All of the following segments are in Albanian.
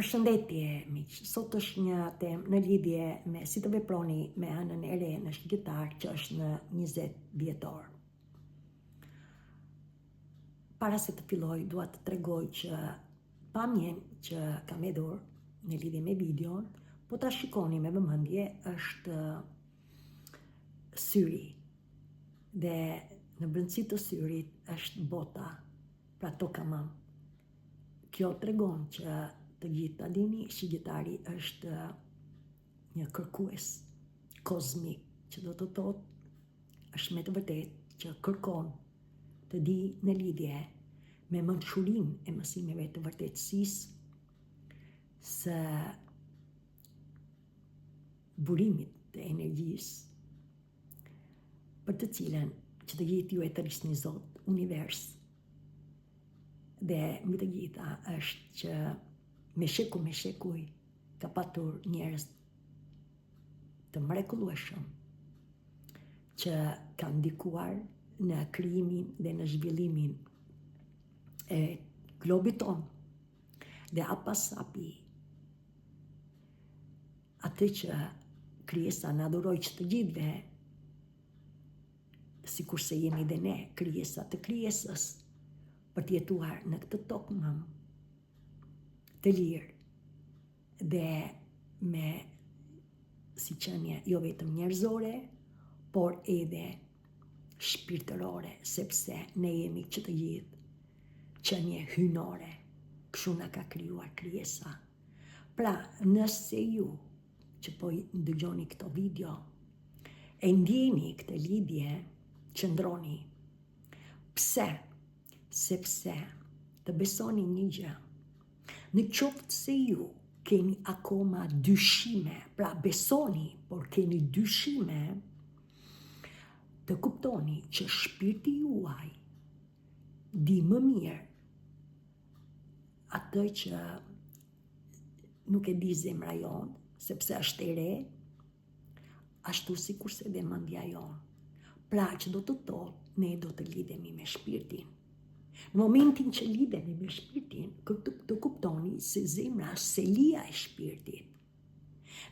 Përshëndetje, miq. Sot është një temë në lidhje me si të veproni me anën e re në shqiptar që është në 20 vjetor. Para se të filloj, dua të tregoj që pamjen që kam hedhur në lidhje me videon, po ta shikoni me vëmendje, është syri. Dhe në brendësi të syrit është bota, pra toka mam. Kjo tregon që të gjithë ta dini, shqiptari është një kërkues kozmik, që do të thotë është me të vërtetë që kërkon të di në lidhje me mençurinë e mësimeve të vërtetësisë së burimit të energjisë, për të cilën që të gjithë ju e thërisni Zot, univers. Dhe mbi të gjitha është që me shekuj ka patur njerëz të mrekullueshëm që kanë ndikuar në krijimin dhe në zhvillimin e globit ton. Dhe apasapi atë që krijesa na dhuroi që të gjithëve, sikurse jemi dhe ne krijesa të krijesës, për të jetuar në këtë tokë mam të lirë dhe me si qenie jo vetëm njerëzore, por edhe shpirtërore, sepse ne jemi që të gjithë qenie hynore, kështu na ka krijuar krijesa. Pra, nëse ju që po ndëgjoni këto video e ndjeni këtë lidhje, qëndroni. Pse? Sepse të besoni një gjë. Në qoftë se ju keni akoma dyshime, pra besoni, por keni dyshime, të kuptoni që shpirti juaj di më mirë atë që nuk e di zemra jonë, sepse është e re, ashtu sikurse dhe mendja jonë. Pra që do të thotë, ne do të lidhemi me shpirtin. Në momentin që lidhemi me shpirtin, të kuptoni se zemra është selia e shpirtit.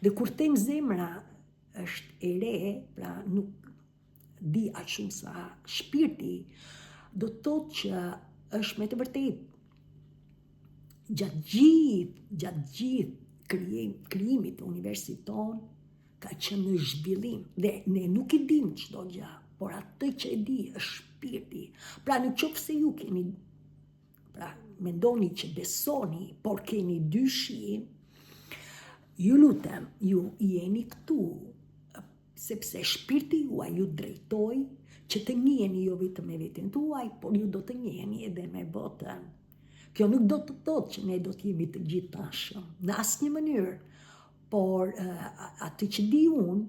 Dhe kur them zemra është e re, pra nuk di aq shumë sa shpirti, do të thotë që është me të vërtetë gjatë gjithë krijimit të universit ton ka qenë në zhvillim. Dhe ne nuk e dim çdo gjë, por atë që e di është shpirti. Pra në qoftë se ju keni, pra mendoni që besoni, por keni dyshim, ju lutem, ju jeni këtu, sepse shpirti juaj ju drejtoi që të njiheni jo vetëm me veten tuaj, por ju do të njiheni edhe me botën. Kjo nuk do të thotë që ne do të jemi të gjithë tashëm, në asnjë mënyrë, por atë që di unë,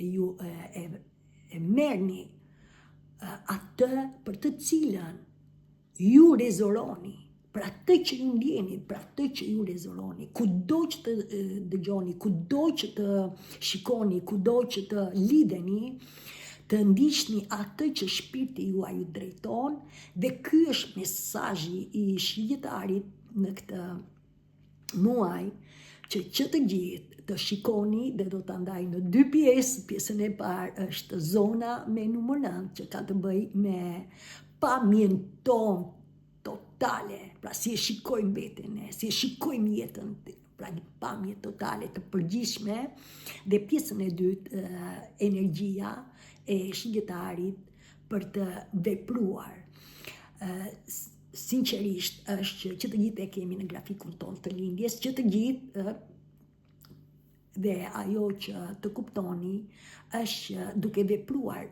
ju e merrni atë për të cilën ju rezononi, për atë që ju ndjeni, për atë që ju rezononi, kudo që të dëgjoni, kudo që të shikoni, kudo që të lidheni, të ndiqni atë që shpirti juaj ju drejton, dhe ky është mesazhi i shqiptarit në këtë muaj, që të gjithë të shikoni dhe do të ndaj në dy pjesë. Pjesën e parë është zona me numër 9, që ka të bëj me pamjen tonë totale, pra si e shikojmë veten ne, si e shikojmë jetën, pra një pamje totale të përgjithshme, dhe pjesën e dytë energjia e shqiptarit për të vepruar. Sinqerisht është që të gjithë e kemi në grafikun tonë të lindjes, që të gjithë, dhe ajo që të kuptoni është që duke vepruar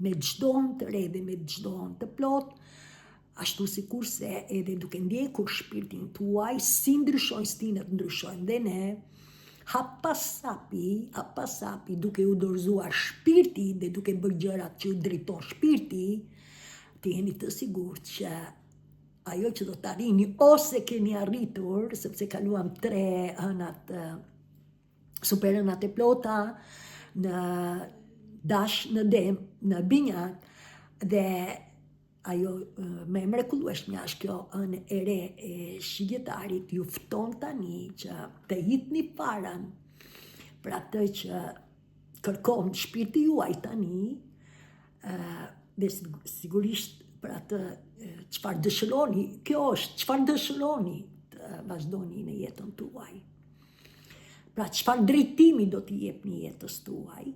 me çdo të re dhe me çdo të plot, ashtu sikurse edhe duke ndjekur shpirtin tuaj, si ndryshojnë stinët, ndryshojnë dhe ne, hapasapi duke u dorëzuar shpirti dhe duke bërë gjërat që u drejton shpirti, të jeni të sigurt që ajo që do të arrini, ose keni arritur, sepse kaluam 3 hënat, super hënat e plota, në dash, në dem, në binjak, dhe ajo me mrekullueshmja është kjo ënë e re e shigjetarit ju fton tani që të hitni farën për atë që kërkon shpirti juaj tani, dhe sigurisht për atë çfarë dëshironi, kjo është çfarë dëshironi të vazhdoni në jetën tuaj. Pra çfarë drejtimi do t'i jepni jetës tuaj,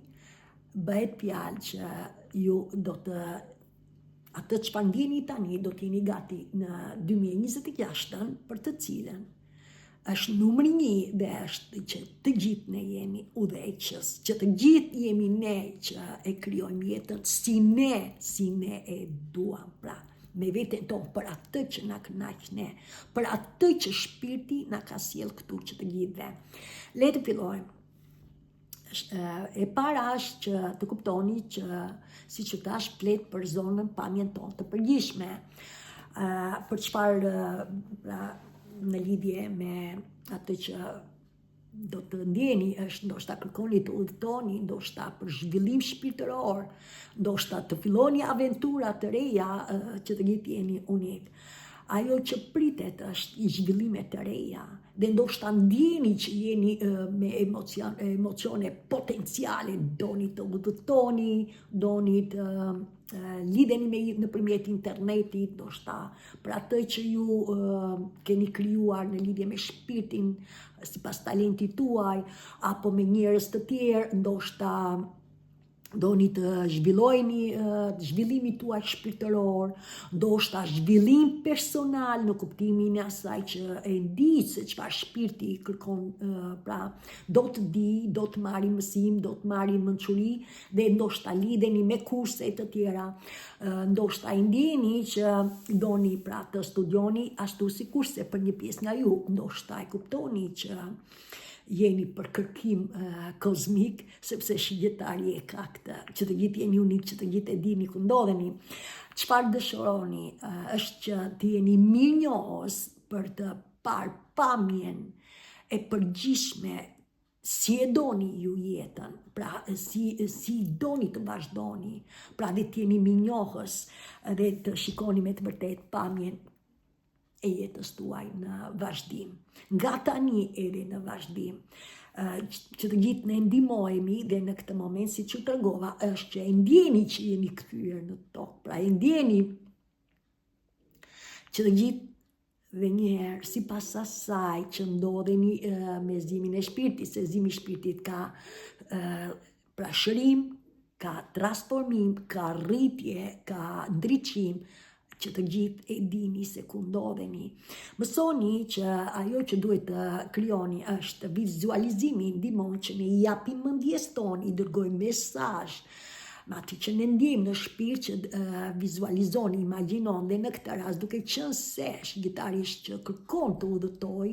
bëhet fjalë që ju do të atë çfarë ndjeni tani do t'jeni gati në 2026 për të cilën është numri 1 dhe është që të gjithë ne jemi udhëheqës, që të gjithë jemi ne që e krijojmë jetën si ne e duam, pra me veten tonë për atë që na kënaq ne, për atë që shpirti na ka sjell këtu që të gjithëve. Le të fillojmë. E para është që të kuptoni që si që tash flet për zonën pamjen tonë të përgjithshme, për çfarë në lidhje me atë që do të ndjeni është ndoshta kërkoni të udhtoni, ndoshta për zhvillim shpirtëror, ndoshta të filloni aventura të reja që të gjithë jeni unik. Ajo që pritet është i zhvillime të reja dhe ndoshta ndjeni që jeni me emocione potenciale, doni të udhëtoni, doni të lidheni me nëpërmjet internetit, ndoshta për atë që ju keni krijuar në lidhje me shpirtin sipas talentit tuaj, apo me njerëz të tjerë, ndoshta doni të zhvillojni zhvillimi tuaj shpirtëror, ndoshta zhvillim personal në kuptimin e asaj që e di se çfarë shpirti kërkon, pra do të di, do të marri mësim, do të marri mençuri dhe ndoshta lidheni me kurse të tjera, ndoshta i ndjeni që doni pra të studioni ashtu si kurse për një pjesë nga ju, ndoshta e kuptoni që jeni për kërkim kozmik, sepse shigjetari e ka këtë, që të gjithë jeni unik, që të gjithë e dini ku ndodheni. Çfarë dëshironi është që të jeni mirënjohës për të parë pamjen e përgjithshme si e doni ju jetën, pra si doni të vazhdoni, pra dhe të jeni mirënjohës dhe të shikoni me të vërtet pamjen e jetës tuaj në vazhdim, nga tani edhe në vazhdim, që të gjithë ne ndihmohemi dhe në këtë moment, si që tregova, është që e ndjeni që jeni kthyer në tokë, pra e ndjeni që të gjithë dhe njëherë sipas asaj që ndodheni me zimin e shpirtit, se zimi i shpirtit ka pra shërim, ka transformim, ka rritje, ka ndriçim, që të gjithë e dini se ku ndodheni. Mësoni që ajo që duhet të krijoni është vizualizimi, ndihmon që ne i japim mendjes tonë, i dërgojmë mesazh, me atë që ne ndjejmë në shpirt që vizualizoni, imagjinon, dhe në këtë rast duke qenë se shigjetarisht që kërkon të udhëtoj,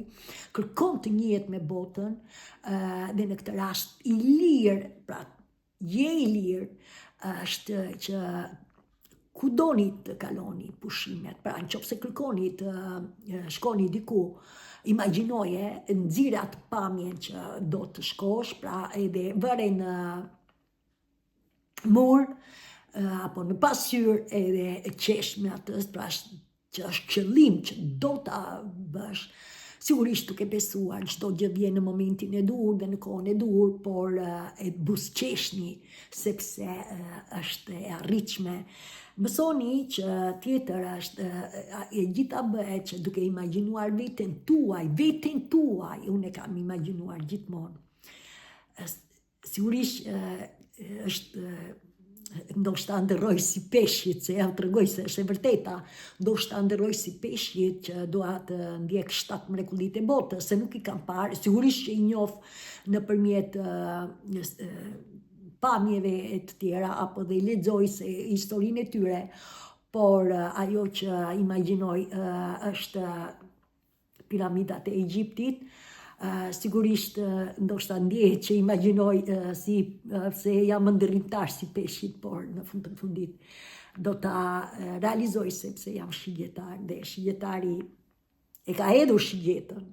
kërkon të njihet me botën, dhe në këtë rast i lirë, pra je i lirë, është që ku doni të kaloni pushimet, pra nëse kërkoni të shkoni diku, imagjinoje, nxirë atë pamjen që do të shkosh, pra edhe vëre në mur, apo në pasqyrë edhe qesh me atë, pra që është qëllim që do ta bësh, sigurisht duke besuar çdo gjë vjen në momentin e duhur dhe në kohën e duhur, por e buzëqeshni sepse është e arritshme. Mësoni që tjetër është e gjitha bëhet që duke imagjinuar veten tuaj, unë e kam imagjinuar gjithmonë. Sigurisht është ndoshta ndërroj si peshqit, se jam tregoj se është e vërteta, ndoshta ndërroj si peshqit që dua të ndjek 7 mrekullitë e botës, se nuk i kam parë, sigurisht që i njoh nëpërmjet pamjeve e të tjera, apo dhe i lexoj se historinë e tyre, por ajo që imagjinoj është piramidat e Egjiptit, sigurisht ndoshta ndjehet që imagjinoj se jam ndërrimtar si peshqit, por në fund të fundit do ta realizoj sepse jam shigjetar dhe shigjetari e ka hedhur shigjetën,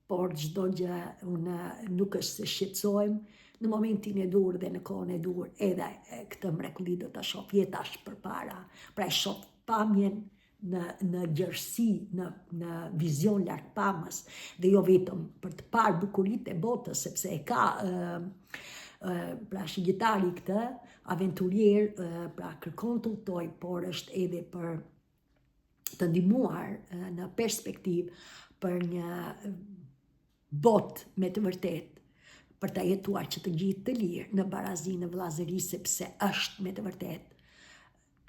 por çdo gjë unë nuk është se shqetësohem, në momentin e dur dhe në kohën e dur edhe këtë mrekulli do ta shoh, jeta është përpara, pra e shoh pamjen në gjërësi, në vizion lartpamës, dhe jo vetëm për të parë bukuritë e botës, sepse e ka pra shigjetari këtë, aventurier, pra kërkon të udhtoj, por është edhe për të ndihmuar në perspektiv për një botë me të vërtet, për të jetuar që të gjithë të lirë në barazi, në vëllazëri, sepse është me të vërtet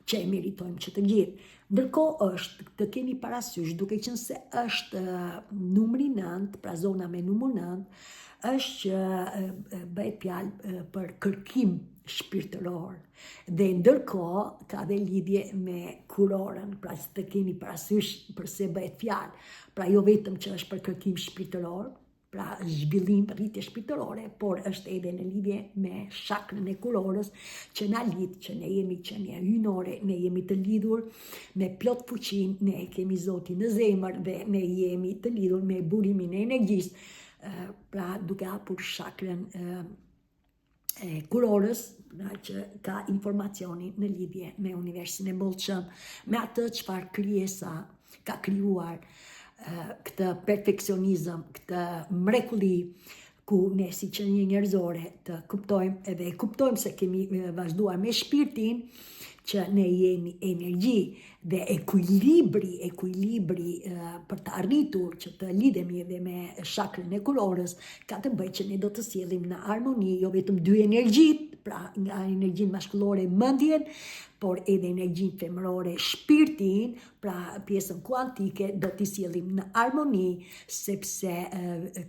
që e meritojmë që të gjithë. Ndërkohë është, të keni parasysh, duke qenë se është numri 9, pra zona me numër 9, është që bëhet fjalë për kërkim shpirtëror. Dhe ndërkohë ka dhe lidhje me kurorën, pra që të keni parasysh përse bëhet fjalë. Pra jo vetëm që është për kërkim shpirtëror, pra zhvillim, rritje shpirtërore, por është edhe në lidhje me shakrën e kurorës që na lidh, që ne jemi qenie hyjnore, ne jemi të lidhur me plot fuqinë, ne kemi Zotin në zemër dhe ne jemi të lidhur me burimin e energjisë, pra duke hapur shakrën e kurorës, që ka informacioni në lidhje me universin e bollshëm, me atë çfarë krijesa ka krijuar këtë perfekcionizëm, këtë mrekulli ku ne si qenie njerëzore të kuptojmë edhe kuptojmë se kemi vazhduar me shpirtin që ne jemi energji dhe ekuilibri për të arritur që të lidhemi edhe me shakrën e kurorës ka të bëjë që ne do të sjellim në harmoni jo vetëm dy energjit, pra nga energjinë maskullore mendjen, por edhe energjinë femërore shpirtin, pra pjesën kuantike do t'i sjellim në harmoni, sepse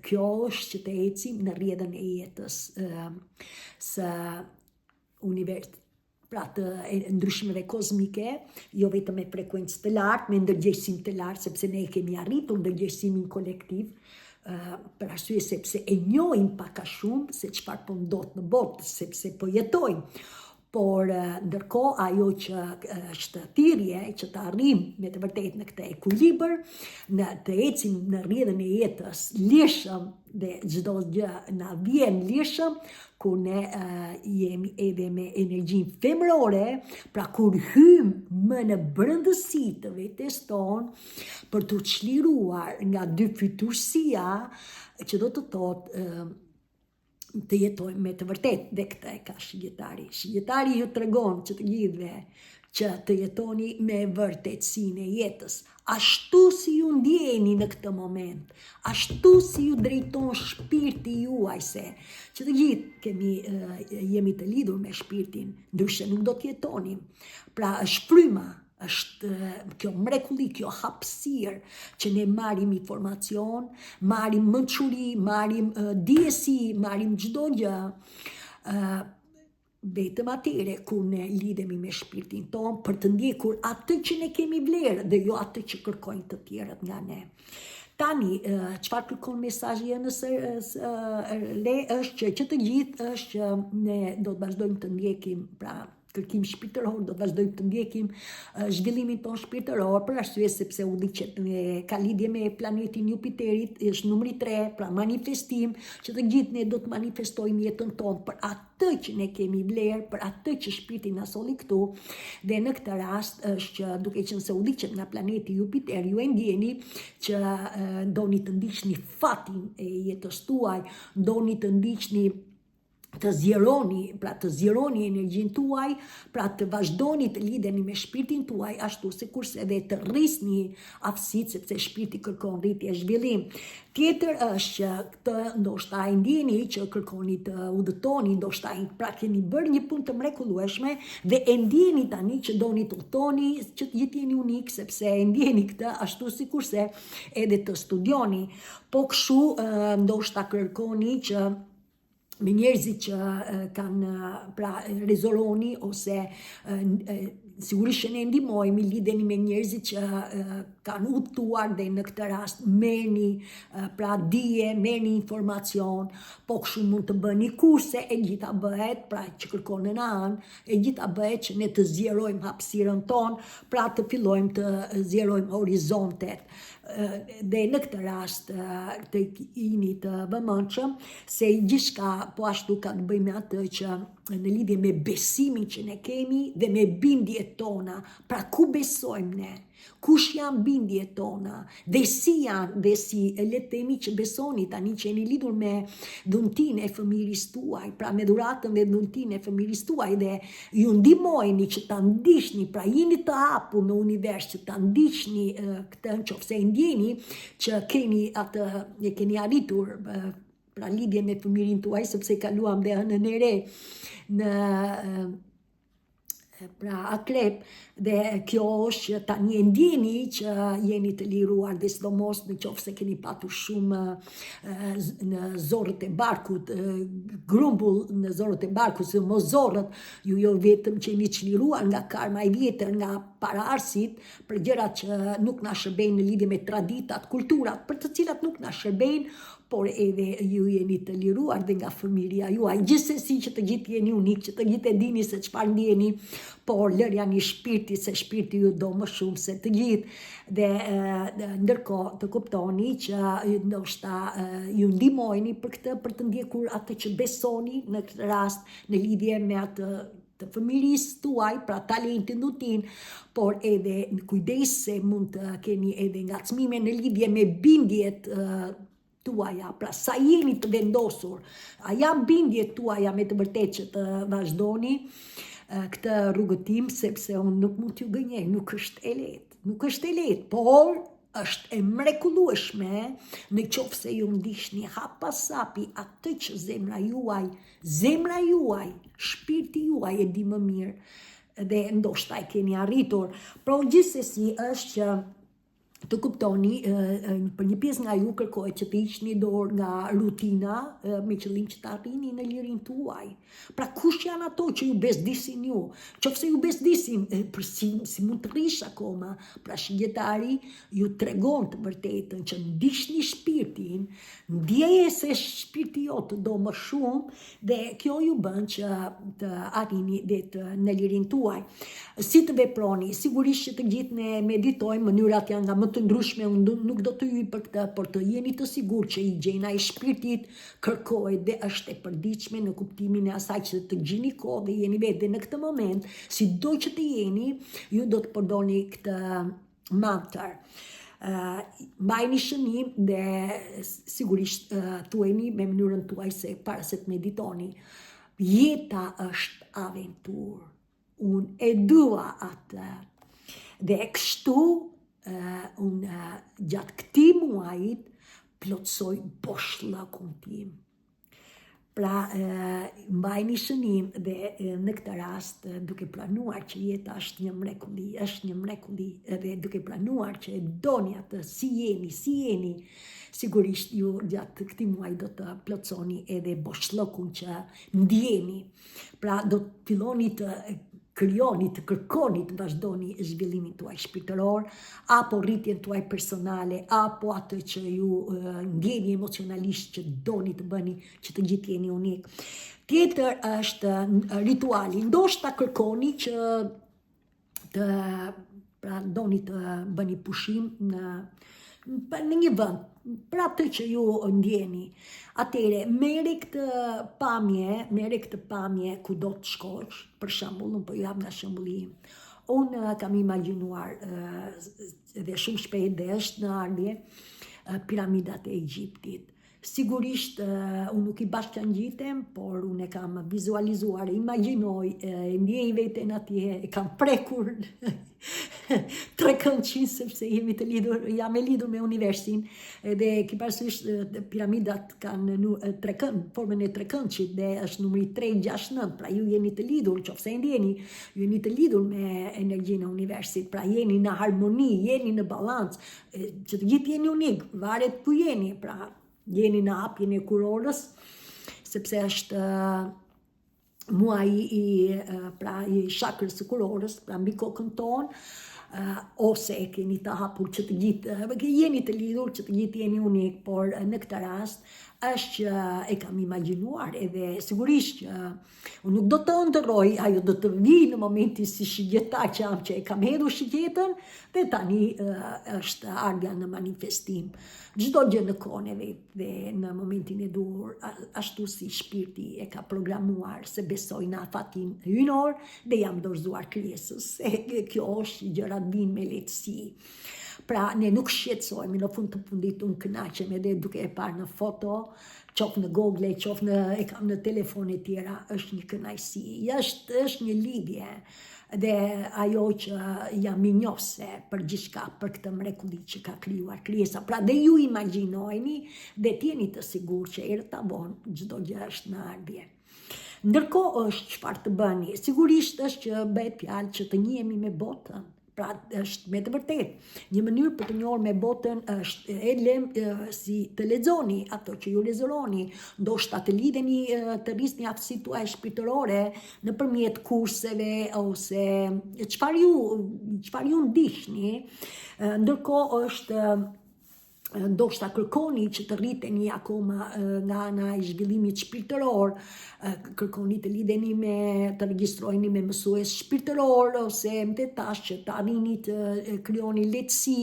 kjo është që të ecim në rrjedhën e jetës së universit, pra të ndryshmeve kozmike, jo vetëm me frekuencë të lartë, me ndërgjegjësim të lartë, sepse ne kemi arritur ndërgjegjësimin kolektiv, për arsye sepse e njohim pak a shumë se çfarë po ndodh në botë, sepse po jetojmë. Por ndërkohë ajo që është thirrje që të arrijmë me të vërtetë në këtë ekuilibër, në të ecim në rrjedhën e jetës lirshëm dhe çdo gjë na vjen lirshëm, ku ne jemi edhe me energjinë femërore, pra kur hym më në brëndësi të vetes tonë për të çliruar nga dy fytyrësia, që do të thotë të jetojmë me të vërtet, dhe këtë e ka shigjetari. Shigjetari ju tregon që të gjithëve që të jetoni me vërtetësinë e jetës, ashtu si ju ndjeni në këtë moment, ashtu si ju drejton shpirti juaj, se që të gjithë jemi të lidhur me shpirtin, ndryshe nuk do të jetonim. Pra është fryma, është kjo mrekulli, kjo hapësirë që ne marrim informacion, marrim mençuri, marrim dijesi, marrim çdo gjë, vetëm atyre ku ne lidhemi me shpirtin ton për të ndjekur atë që ne kemi vlerë dhe jo atë që kërkojnë të tjerët nga ne. Tani, çfarë kërkon mesazhi jënës le është që të gjithë është që ne do të vazhdojmë të ndjekim, pra kërkim shpirtëror, do të vazhdojmë të ndjekim zhvillimin ton shpirtëror, për arsye sepse udhëheqet ka lidhje me planetin Jupiterit, është numri 3, pra manifestim, që të gjithë ne do të manifestojmë jetën tonë për atë që ne kemi vlerë, për atë që shpirti na solli këtu, dhe në këtë rast është që duke qenë se udhëheqet nga planeti Jupiter, ju e ndjeni që ndoni të ndiqni fatin e jetës tuaj, ndoni të ndiqni të zjeroni energjinë tuaj, pra të vazhdoni të lidheni me shpirtin tuaj, ashtu se kurse edhe të rrisni aftësitë, sepse shpirti kërkon rritje e zhvillim. Tjetër është që këtë ndoshta e ndjeni që kërkoni të udhëtoni, ndoshta pra keni bërë një punë të mrekullueshme dhe e ndjeni tani që doni të udhëtoni, që të jeni unik, sepse e ndjeni këtë ashtu sikurse edhe të studioni. Po kështu ndoshta kërkoni që me njerëzit që kanë pra rezoloni ose sigurisht që ne ndihmojmë, lidheni me njerëzit që kanë udhëtuar dhe në këtë rast merrni pra dije, merrni informacion, po kështu mund të bëni kurse, e gjitha bëhet, pra që kërkon në anë, e gjitha bëhet që ne të zjerojmë hapësirën tonë, pra të fillojmë të zjerojmë horizontet. Dhe në këtë rast të jeni të vëmendshëm se gjithçka po ashtu ka të bëjë me atë që në lidhje me besimin që ne kemi dhe me bindjet bindjet tona, pra ku besojmë ne, kush janë bindjet tona, dhe si janë, dhe si le të themi që besoni tani që jeni lidhur me dhuntin e fëmiris tuaj, pra me dhuratën dhe dhuntin e fëmiris tuaj, dhe ju ndihmojeni që ta ndiqni, pra jeni të hapur në univers që ta ndiqni këtë, nëse ndjeni që keni arritur pra lidhje me fëmirin tuaj, sepse kaluam dhe hënën e re në pra akrep, dhe kjo është që tani e ndjeni që jeni të liruar, dhe sidomos në qoftë se keni patur shumë në zorët e barkut, grumbull në zorët e barkut, se mos zorët, ju jo vetëm që jeni të liruar nga karma e vjetër, nga paraarsit, për gjërat që nuk na shërbejnë në lidhje me traditat, kulturat, për të cilat nuk na shërbejnë, por edhe ju jeni të liruar dhe nga fëmiria juaj. Gjithsesi që të gjithë jeni unik, që të gjithë e dini se çfarë ndjeni, por lërja një shpirti, se shpirti ju do më shumë se të gjithë. Dhe ndërkohë të kuptoni që ndoshta ju ndihmojeni për këtë, për të ndjekur atë që besoni në këtë rast në lidhje me atë të fëmirisë tuaj, pra talentin dhutin, por edhe në kujdes se mund të keni edhe ngacmime në lidhje me bindjet tuaja, pra sa jeni të vendosur, a janë bindjet tuaja me të vërtet që të vazhdoni këtë rrugëtim, sepse unë nuk mund t'ju gënjej, nuk është e lehtë, por është e mrekullueshme në qoftë se ju ndiqni hap pas hapi atë që zemra juaj, shpirti juaj e di më mirë dhe ndoshta e keni arritur, por gjithsesi është që të kuptoni, për një pjesë nga ju kërkohet që të hiqni dorë nga rutina me qëllim që të arrini në lirin tuaj. Pra kush janë ato që ju besdisin ju? Qofse ju besdisin, për si mund të rish akoma, pra shigjetari ju tregon të vërtetën që ndiqni shpirtin, ndjeje se shpirti jotë do më shumë, dhe kjo ju bën që të arrini dhe në lirin tuaj. Si të veproni? Sigurisht që të gjithë ne meditojmë, mënyrat janë nga më të ndryshme, unë nuk do të hyj për këtë, por të jeni të sigurt që higjiena e shpirtit kërkohet dhe është e përditshme në kuptimin e asaj që të gjini kohë dhe jeni vetë, dhe në këtë moment, sido që të jeni, ju do të përdorni këtë mantra. Mbajni shënim dhe sigurisht thuajni me mënyrën tuaj se para se të meditoni. Jeta është aventurë. Unë e dua atë. Dhe kështu unë gjatë këti muajit plotsoj boshllëkun tim. Pra mbajni shënim dhe në këtë rast duke planuar që jeta është një mrekulli, dhe duke planuar që e doni atë si jeni, sigurisht ju gjatë këtij muaji do të plotsoni edhe boshllëkun që ndjeni. Pra do të filloni të krijoni, të kërkoni të vazhdoni zhvillimin tuaj shpirtëror, apo rritjen tuaj personale, apo atë që ju ndjeni emocionalisht që doni të bëni, që të gjithë jeni unik. Tjetër është rituali. Ndoshta kërkoni që doni të bëni pushim në një vend, për atë që ju ndjeni. Atëre, merre këtë pamje ku do të shkosh, për shembull, unë po ju jap nga shembulli im. Unë kam imagjinuar edhe shumë shpejt dhe është në ardhje piramidat e Egjiptit. Sigurisht unë nuk i bashkangjitem, por unë e kam vizualizuar, imagjinoj, ndjej veten atje, e kam prekur trekëndçin, sepse jam e lidhur me universin, dhe ki parasysh piramidat kanë formën e trekëndçit dhe është numri 369, pra ju jeni të lidhur, qofse ndjeni, ju jeni të lidhur me energjinë e universit, pra jeni në harmoni, jeni në balancë, që të gjithë jeni unik, varet ku jeni, pra jeni në hapjen e kurorës, sepse është muaji i shakrës së kurorës, pra mbi kokën tonë, ose e keni të hapur që të gjithë, jeni të lidhur që të gjithë jeni unik, por në këtë rast është që e kam imagjinuar edhe sigurisht që unë nuk do të ndërroj, ajo do të vi në momentin si shigjetar që e kam hedhur shigjetën dhe tani është ardha në manifestim. Çdo gjë në kohën e vet dhe në momentin e duhur, ashtu si shpirti e ka programuar se besoj në afatin hynor dhe jam dorëzuar krijesës. Kjo është gjëra vinë me lehtësi. Pra ne nuk shqetësojmë, në fund të fundit unë kënaqem edhe duke e parë në foto, qoftë në Google, qoftë e kam në telefon e tjera, është një kënaqësi, është një lidhje dhe ajo që jam minjose për gjithçka, për këtë mrekulli që ka krijuar krijesa. Pra dhe ju imagjinojeni dhe t'jeni të sigurt që herë ta vonë çdo gjë është në ardhje. Ndërkohë është çfarë të bëni? Sigurisht është që bëhet fjalë që të njihemi me botën. Pra është me të vërtet, një mënyrë për të njohur me botën është si të lexoni ato që ju lexoroni, ndoshta të lidheni të rrisni aftësitë tuaja shpirtërore nëpërmjet kurseve ose çfarë ju ndihni, ndërkohë është ndoshta kërkoni që të rriteni akoma nga ana e zhvillimit shpirtëror, kërkoni të lidheni të regjistrojeni me mësues shpirtëror ose më të tash që të arrini të krijoni lehtësi,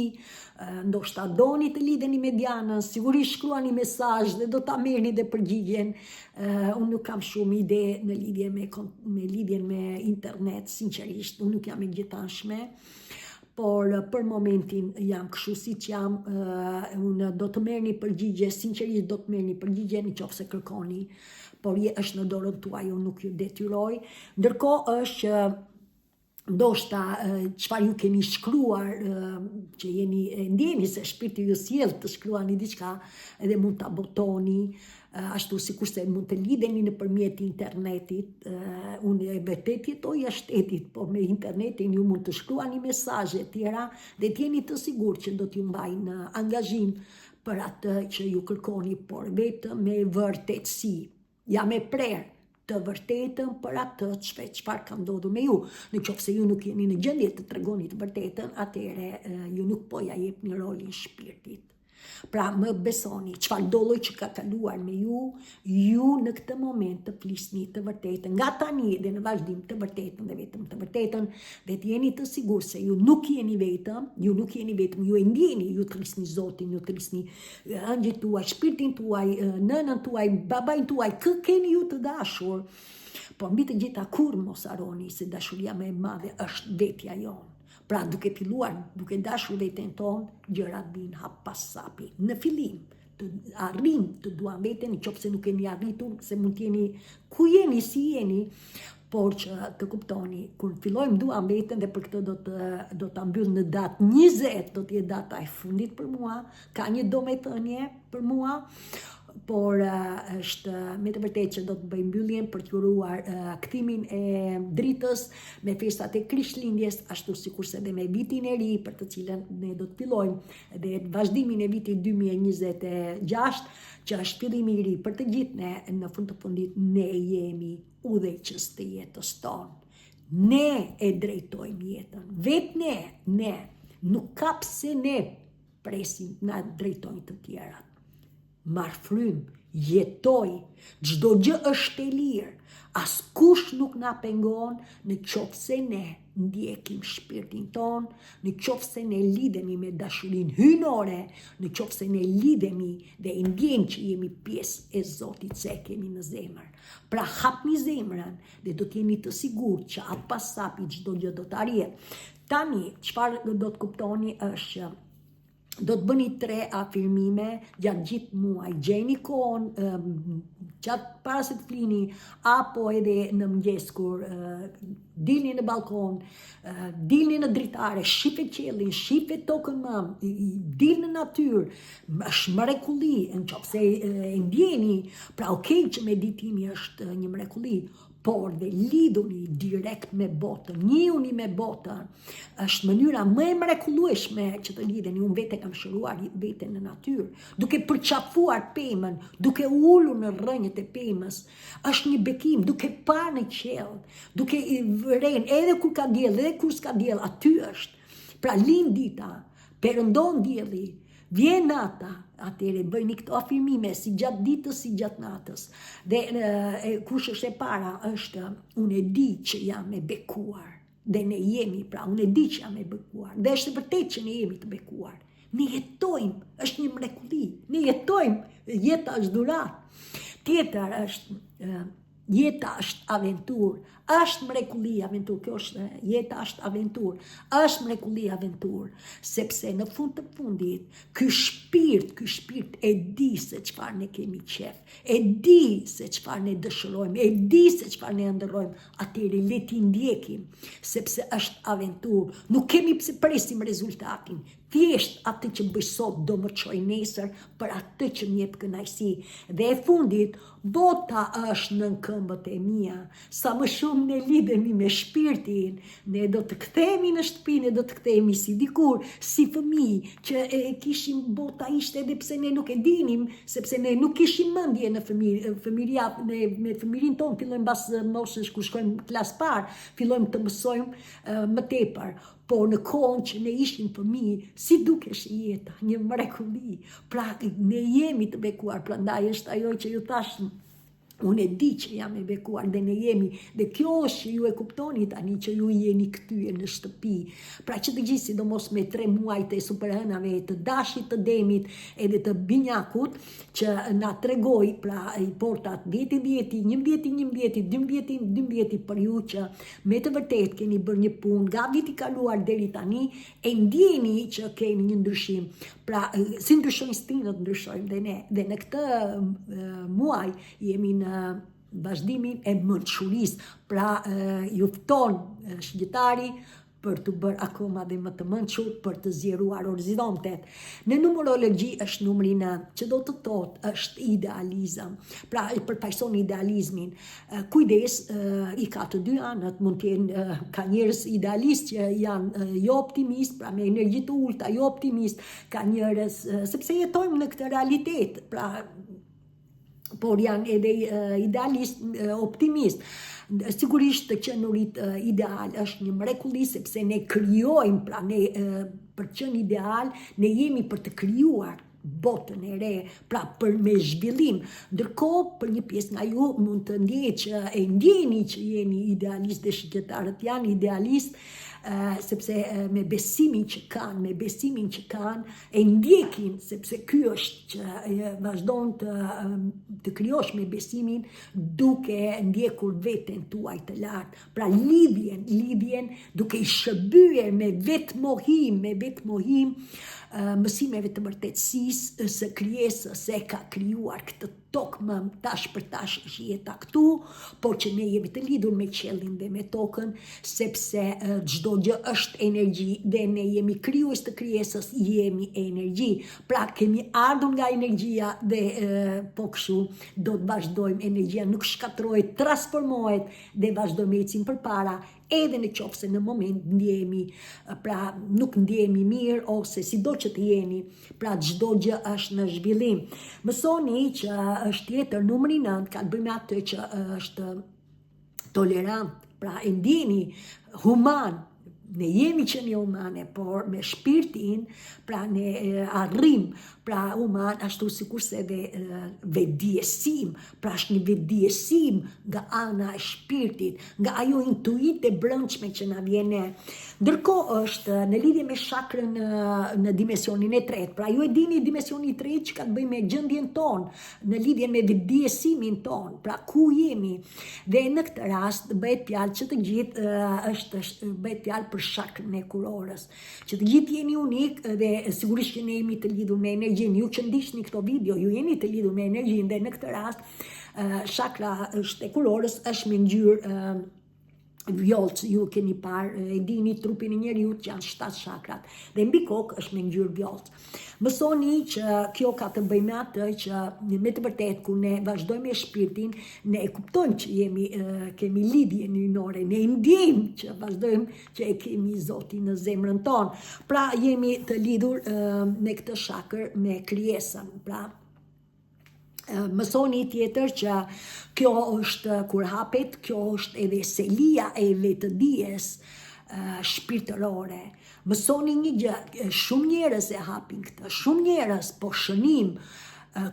ndoshta doni të lidheni me Dianën, sigurisht shkruani mesazh dhe do ta merrni dhe përgjigjen. Unë nuk kam shumë ide në lidhje me lidhjen me internet, sinqerisht, unë nuk jam e gjithanshme. Por për momentin jam kështu siç jam, unë do të merrni përgjigje, sinqerisht do të merrni përgjigje nëse kërkoni, por është në dorën tuaj, unë nuk ju detyroj. Ndërkohë është që ndoshta çfarë ju keni shkruar, që ndjeni se shpirti ju sjell të shkruani diçka edhe mund ta botoni, ashtu sikurse mund të lidheni nëpërmjet internetit. Unë e vërtet jetoj jashtë shtetit, por me internetin ju mund të shkruani mesazhe të tjera dhe t'jeni të sigurt që do t'ju mbajnë në angazhim për atë që ju kërkoni, por vetëm me vërtetësi. Jam e prerë të vërtetën për atë çfarë ka ndodhur me ju. Nëse ju nuk jeni në gjendje të tregoni të vërtetën, atëherë ju nuk po ja jepni rolin shpirtit. Pra më besoni, çfarë dolloj që ka kaluar me ju në këtë moment të flisni të vërtetën, nga tani dhe në vazhdim të vërtetën dhe vetëm të vërtetën, dhe të jeni të sigurt se ju nuk jeni vetëm, ju e ndjeni, ju të rrisni Zotin, ju të rrisni angjëjt tuaj, shpirtin tuaj, nënën tuaj, babain tuaj, kë keni ju të dashur. Por mbi të gjitha kur mos harroni se dashuria më e madhe është vetja jonë. Pra duke dashur veten tonë, gjërat vinë hap pas hapi. Në fillim, të arrim të duam veten, nëse nuk keni arritur, se mund t'jeni ku jeni, si jeni, por që të kuptoni, kur fillojmë duam veten dhe për këtë do ta mbyll në datë 20, do t'jetë data e fundit për mua, ka një domethënie për mua, por është me të vërtetë që do të bëj mbylljen për të uruar kthimin e dritës me festat e Krishtlindjes, ashtu sikurse edhe me vitin e ri për të cilën ne do të fillojmë dhe vazhdimin e vitit 2026, që është fillimi i ri për të gjithë ne. Në fund të fundit ne jemi udhëheqës të jetës tonë. Ne e drejtojmë jetën, vetë ne, nuk ka pse ne presim na drejtojnë të tjerat. Marrfrym, jetoj, çdo gjë është e lirë, askush nuk na pengon nëse ne ndjekim shpirtin ton, nëse ne lidhemi me dashurinë hynore, nëse ne lidhemi dhe i ndjejmë që jemi pjesë e Zotit se e kemi në zemër. Pra hapni zemrën dhe do t'jeni të sigurt që hap pas hapi çdo gjë do të arrihet. Tani, çfarë do të kuptoni është që do të bëni 3 afirmime gjatë gjithë muaj. Gjeni kohën gjatë para se të flini, apo edhe në mëngjes kur dilni në balkon, dilni në dritare, shife qiellin, shife tokën mëm, dilni në natyrë, është mrekulli, nëse e ndjeni, pra okej që meditimi është një mrekulli, por dhe lidhuni direkt me botën, njihuni me botën, është mënyra më e mrekullueshme që të lidheni. Unë vete kam shëruar veten në natyrë, duke përqafuar pemën, duke ulur në rrënjët e pemës, është një bekim, duke parë në qiell, duke i vren, edhe kur ka diell, edhe kur s'ka diell, aty është. Pra lind dita, perëndon dielli, Vjen nata, atëre bëjni këto afirmime si gjatë ditës, si gjatë natës. Dhe kush është e para është, unë e di që jam e bekuar. Dhe ne jemi, pra, unë e di që jam e bekuar. Dhe është e vërtet që ne jemi të bekuar. Ne jetojmë, është një mrekulli. Ne jetojmë, jeta është dhurat. Tjetër është, jeta është aventur. Është mrekulli aventur, kjo është, jeta është aventur, është mrekulli aventur, sepse në fund të fundit, ky shpirt e di se çfarë ne kemi qef, e di se çfarë ne dëshirojmë, e di se çfarë ne ëndërrojmë, atëherë le t'i ndjekim, sepse është aventur, nuk kemi pse presim rezultatin, thjesht atë që bëj sot do më çojë nesër për atë që më jep kënaqësi. Dhe e fundit, bota është në këmbët e mia. Sa më shumë ne lidhemi me shpirtin, ne do të kthehemi në shtëpi, ne do të kthehemi si dikur, si fëmijë që e kishim, bota ishte edhe pse ne nuk e dinim, sepse ne nuk kishim mendje në fëmijëria, ne me fëmirin tonë fillojmë mbas moshës ku shkojmë klas parë, fillojmë të mësojmë më tepër. Po në kohën që ne ishim fëmijë, si dukesh jeta, një mrekulli. Pra ne jemi të bekuar, prandaj është ajo që ju thash, unë e di që jam e bekuar dhe ne jemi, dhe kjo është që ju e kuptoni tani që ju jeni këtyre në shtëpi. Pra që të gjithë, sidomos me 3 muajt e superhënave, të dashit, të demit edhe të binjakut, që na tregoj, pra i portat 10, 11, 12, për ju që me të vërtet keni bërë një punë nga viti kaluar deri tani, e ndjeni që keni një ndryshim. Pra si ndryshojnë stinët, ndryshojnë dhe ne. Dhe në këtë muaj jemi në vazhdimin e mençurisë, pra ju fton shqiptari për të bërë akoma dhe më të mençur, për të zgjeruar horizontet. Në numerologji është numri 9, që do të thotë është idealizëm. Pra përfaqëson idealizmin. Kujdes, i ka të dy anët, mund të jenë, ka njerëz idealist që janë jo optimist, pra me energji të ulta, jo optimist, ka njerëz sepse jetojmë në këtë realitet, pra por janë edhe idealist, optimist. Sigurisht të qenurit ideal është një mrekulli, sepse ne krijojmë, pra ne për të qenë ideal, ne jemi për të krijuar botën e re, pra për me zhvillim. Ndërkohë, për një pjesë nga ju mund të ndjej që e ndjeni që jeni idealist, dhe shqiptarët janë idealist, sepse me besimin që kanë, e ndjekin, sepse ky është që vazhdon të krijosh me besimin, duke ndjekur veten tuaj të lartë. Pra lidhjen duke i shërbyer me vetmohim, mësimeve të vërtetësisë së krijesës se ka krijuar këtë tokë më tash për tash është jeta këtu, por që ne jemi të lidhur me qiellin dhe me tokën, sepse çdo gjë është energji dhe ne jemi krijues të krijesës, jemi energji. Pra kemi ardhur nga energjia dhe po kështu do të vazhdojmë, energjia nuk shkatërrohet, transformohet dhe vazhdojmë ecim përpara. Edhe në qoftë se në moment ndjehemi, pra nuk ndjehemi mirë, ose sido që të jeni, pra çdo gjë është në zhvillim. Mësoni që është tjetër numri 9, ka të bëjë me atë që është tolerant, pra e ndjeni human. Ne jemi që një humane, por me shpirtin, pra ne arrim, pra human, ashtu sikurse dhe vetdiesim, pra është një vetdiesim nga ana e shpirtit, nga ajo intuit e brendshme që na vjen ne. Ndërkohë është në lidhje me chakrën në dimensionin e tretë, pra ju e dini dimensioni i tretë që ka të bëjë me gjendjen tonë, në lidhje me vetdiesimin tonë, pra ku jemi. Dhe në këtë rast bëhet fjalë që të gjithë bëhet fjalë për chakrën e kurorës, që të gjithë jeni unik dhe sigurisht që ne jemi të lidhur me energjinë. Ju që ndiqni këto video, ju jeni të lidhur me energjinë dhe në këtë rast chakra e kurorës është me ngjyrë vjollcë. Ju keni parë, e dini trupin e njeriut që janë 7 chakrat dhe mbi kokë është me ngjyrë vjollcë. Mësoni që kjo ka të bëjë me atë që me të vërtetë kur ne vazhdojmë me shpirtin, ne e kuptojmë që kemi lidhje njënore, ne ndjejmë që vazhdojmë që e kemi Zotin në zemrën tonë. Pra jemi të lidhur me këtë chakër me krijesën. Pra mësoni tjetër që kjo është kur hapet, kjo është edhe selia e vetëdijes, shpirtërore. Mësoni një gjë, shumë njerëz e hapin këtë, shumë njerëz po shënim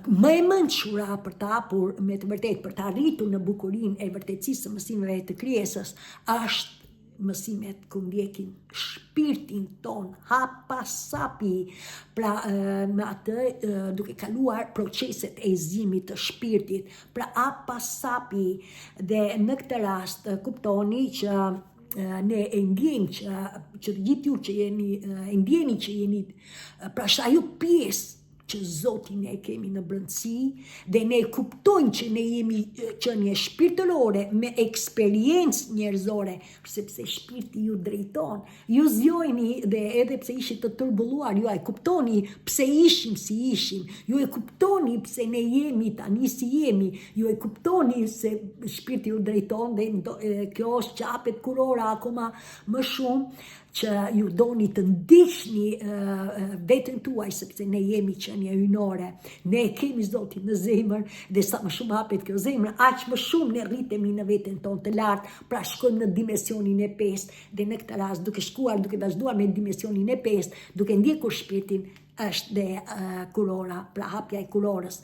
më e mençura për të hapur me të vërtetë për të arritur në bukurinë e vërtetësisë së mësimeve të krijesës është mësimet ku ndjekin shpirtin ton, hapa sapi, pra me atë duke kaluar proceset e zgjimit të shpirtit, pra hapa sapi, dhe në këtë rast kuptoni që ne e ndjejmë që të gjithë ju që jeni e ndjeni që jeni, pra është ajo pjesë që Zotin e kemi në brëndësi, dhe ne kuptojmë që ne jemi qenie shpirtërore me eksperiencë njerëzore, sepse shpirti ju drejton. Ju zgjojni dhe edhe pse ishit të turbulluar, ju e kuptoni pse ishim si ishim, ju e kuptoni pse ne jemi tani si jemi, ju e kuptoni se shpirti ju drejton, dhe kjo është qapet kurora akoma më shumë, që ju doni të ndihni veten tuaj, sepse ne jemi qenie hyjnore. Ne kemi Zotin në zemër, dhe sa më shumë hapet kjo zemër, aq më shumë ne rritemi në veten tonë të lartë, pra shkojmë në dimensionin e 5, dhe në këtë rast duke vazhduar me dimensionin e 5, duke ndjekur shpirtin, është dhe kurora, pra hapja e kurorës.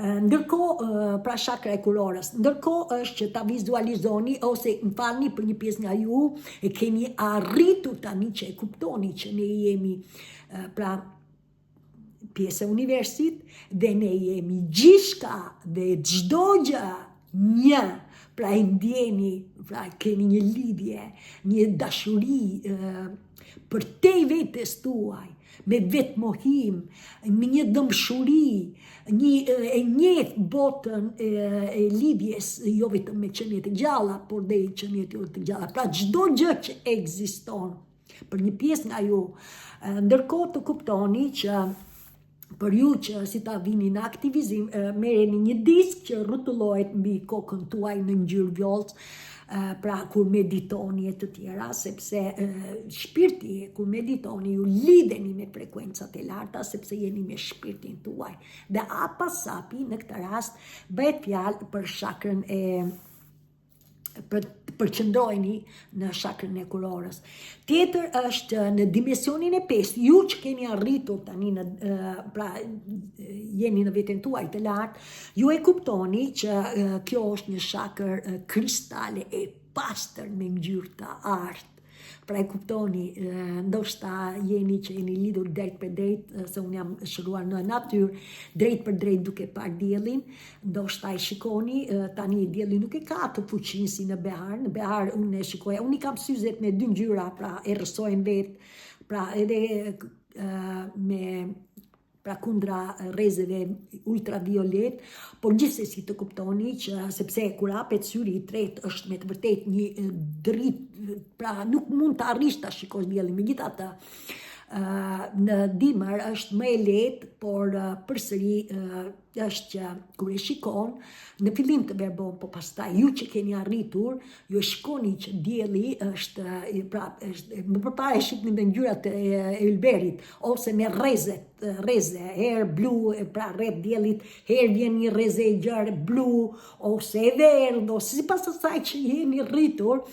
Ndërkohë, pra shakra e kurorës, ndërkohë është që ta vizualizoni, ose më falni për një pjesë nga ju, e keni arritur tani që e kuptoni që ne jemi pra pjesë e universit, dhe ne jemi gjithçka dhe çdo gjë një, pra e ndjeni, pra keni një lidhje, një dashuri për te vetes tuaj, me vetmohim, me një dëmshuri, e njeh botën e lidhjes, jo vetëm me qeniet e gjalla, por dhe qeniet jo të gjalla, pra çdo gjë që ekziston për një pjesë nga ju. Ndërkohë të kuptoni që për ju që si ta vini në aktivizim, merreni një disk që rrotullohet mbi kokën tuaj në ngjyrë vjollc, pra kur meditoni e të tjera, sepse shpirti kur meditoni ju lidheni me frekuencat e larta, sepse jeni me shpirtin tuaj. Dhe hapa sapi në këtë rast bëhet fjalë për shakrën e përqendroheni në shakrën e kurorës. Tjetër është në dimensionin e 5, ju që keni arritur tani pra jeni në veten tuaj të lartë, ju e kuptoni që kjo është një shakër kristale e pastër me ngjyrë të artë. Pra e kuptoni, ndoshta jeni që jeni lidhur drejt për drejt, se unë jam shëruar në natyrë, drejt për drejt duke parë diellin, ndoshta e shikoni, tani dielli nuk e ka të fuqinë si në behar unë e shikoja, unë i kam syzet me 2 ngjyra, pra e rrësojnë vetë, pra edhe pra kundra rrezeve ultraviolet, por gjithsesi të kuptoni që sepse kur hapet syri i tretë është me të vërtetë një dritë, pra nuk mund të arrish ta shikosh diellin, megjithatë në dimër është më e lehtë, por përsëri është që kur e shikon, në fillim të verbon, po pastaj ju që keni arritur, ju e shikoni që dielli është, pra më përpara e shihni me ngjyrat e ylberit, ose me rreze, herë blu, pra rreth diellit, herë vjen një rreze e gjerë blu, ose e verdhë, ose sipas asaj që jeni rritur,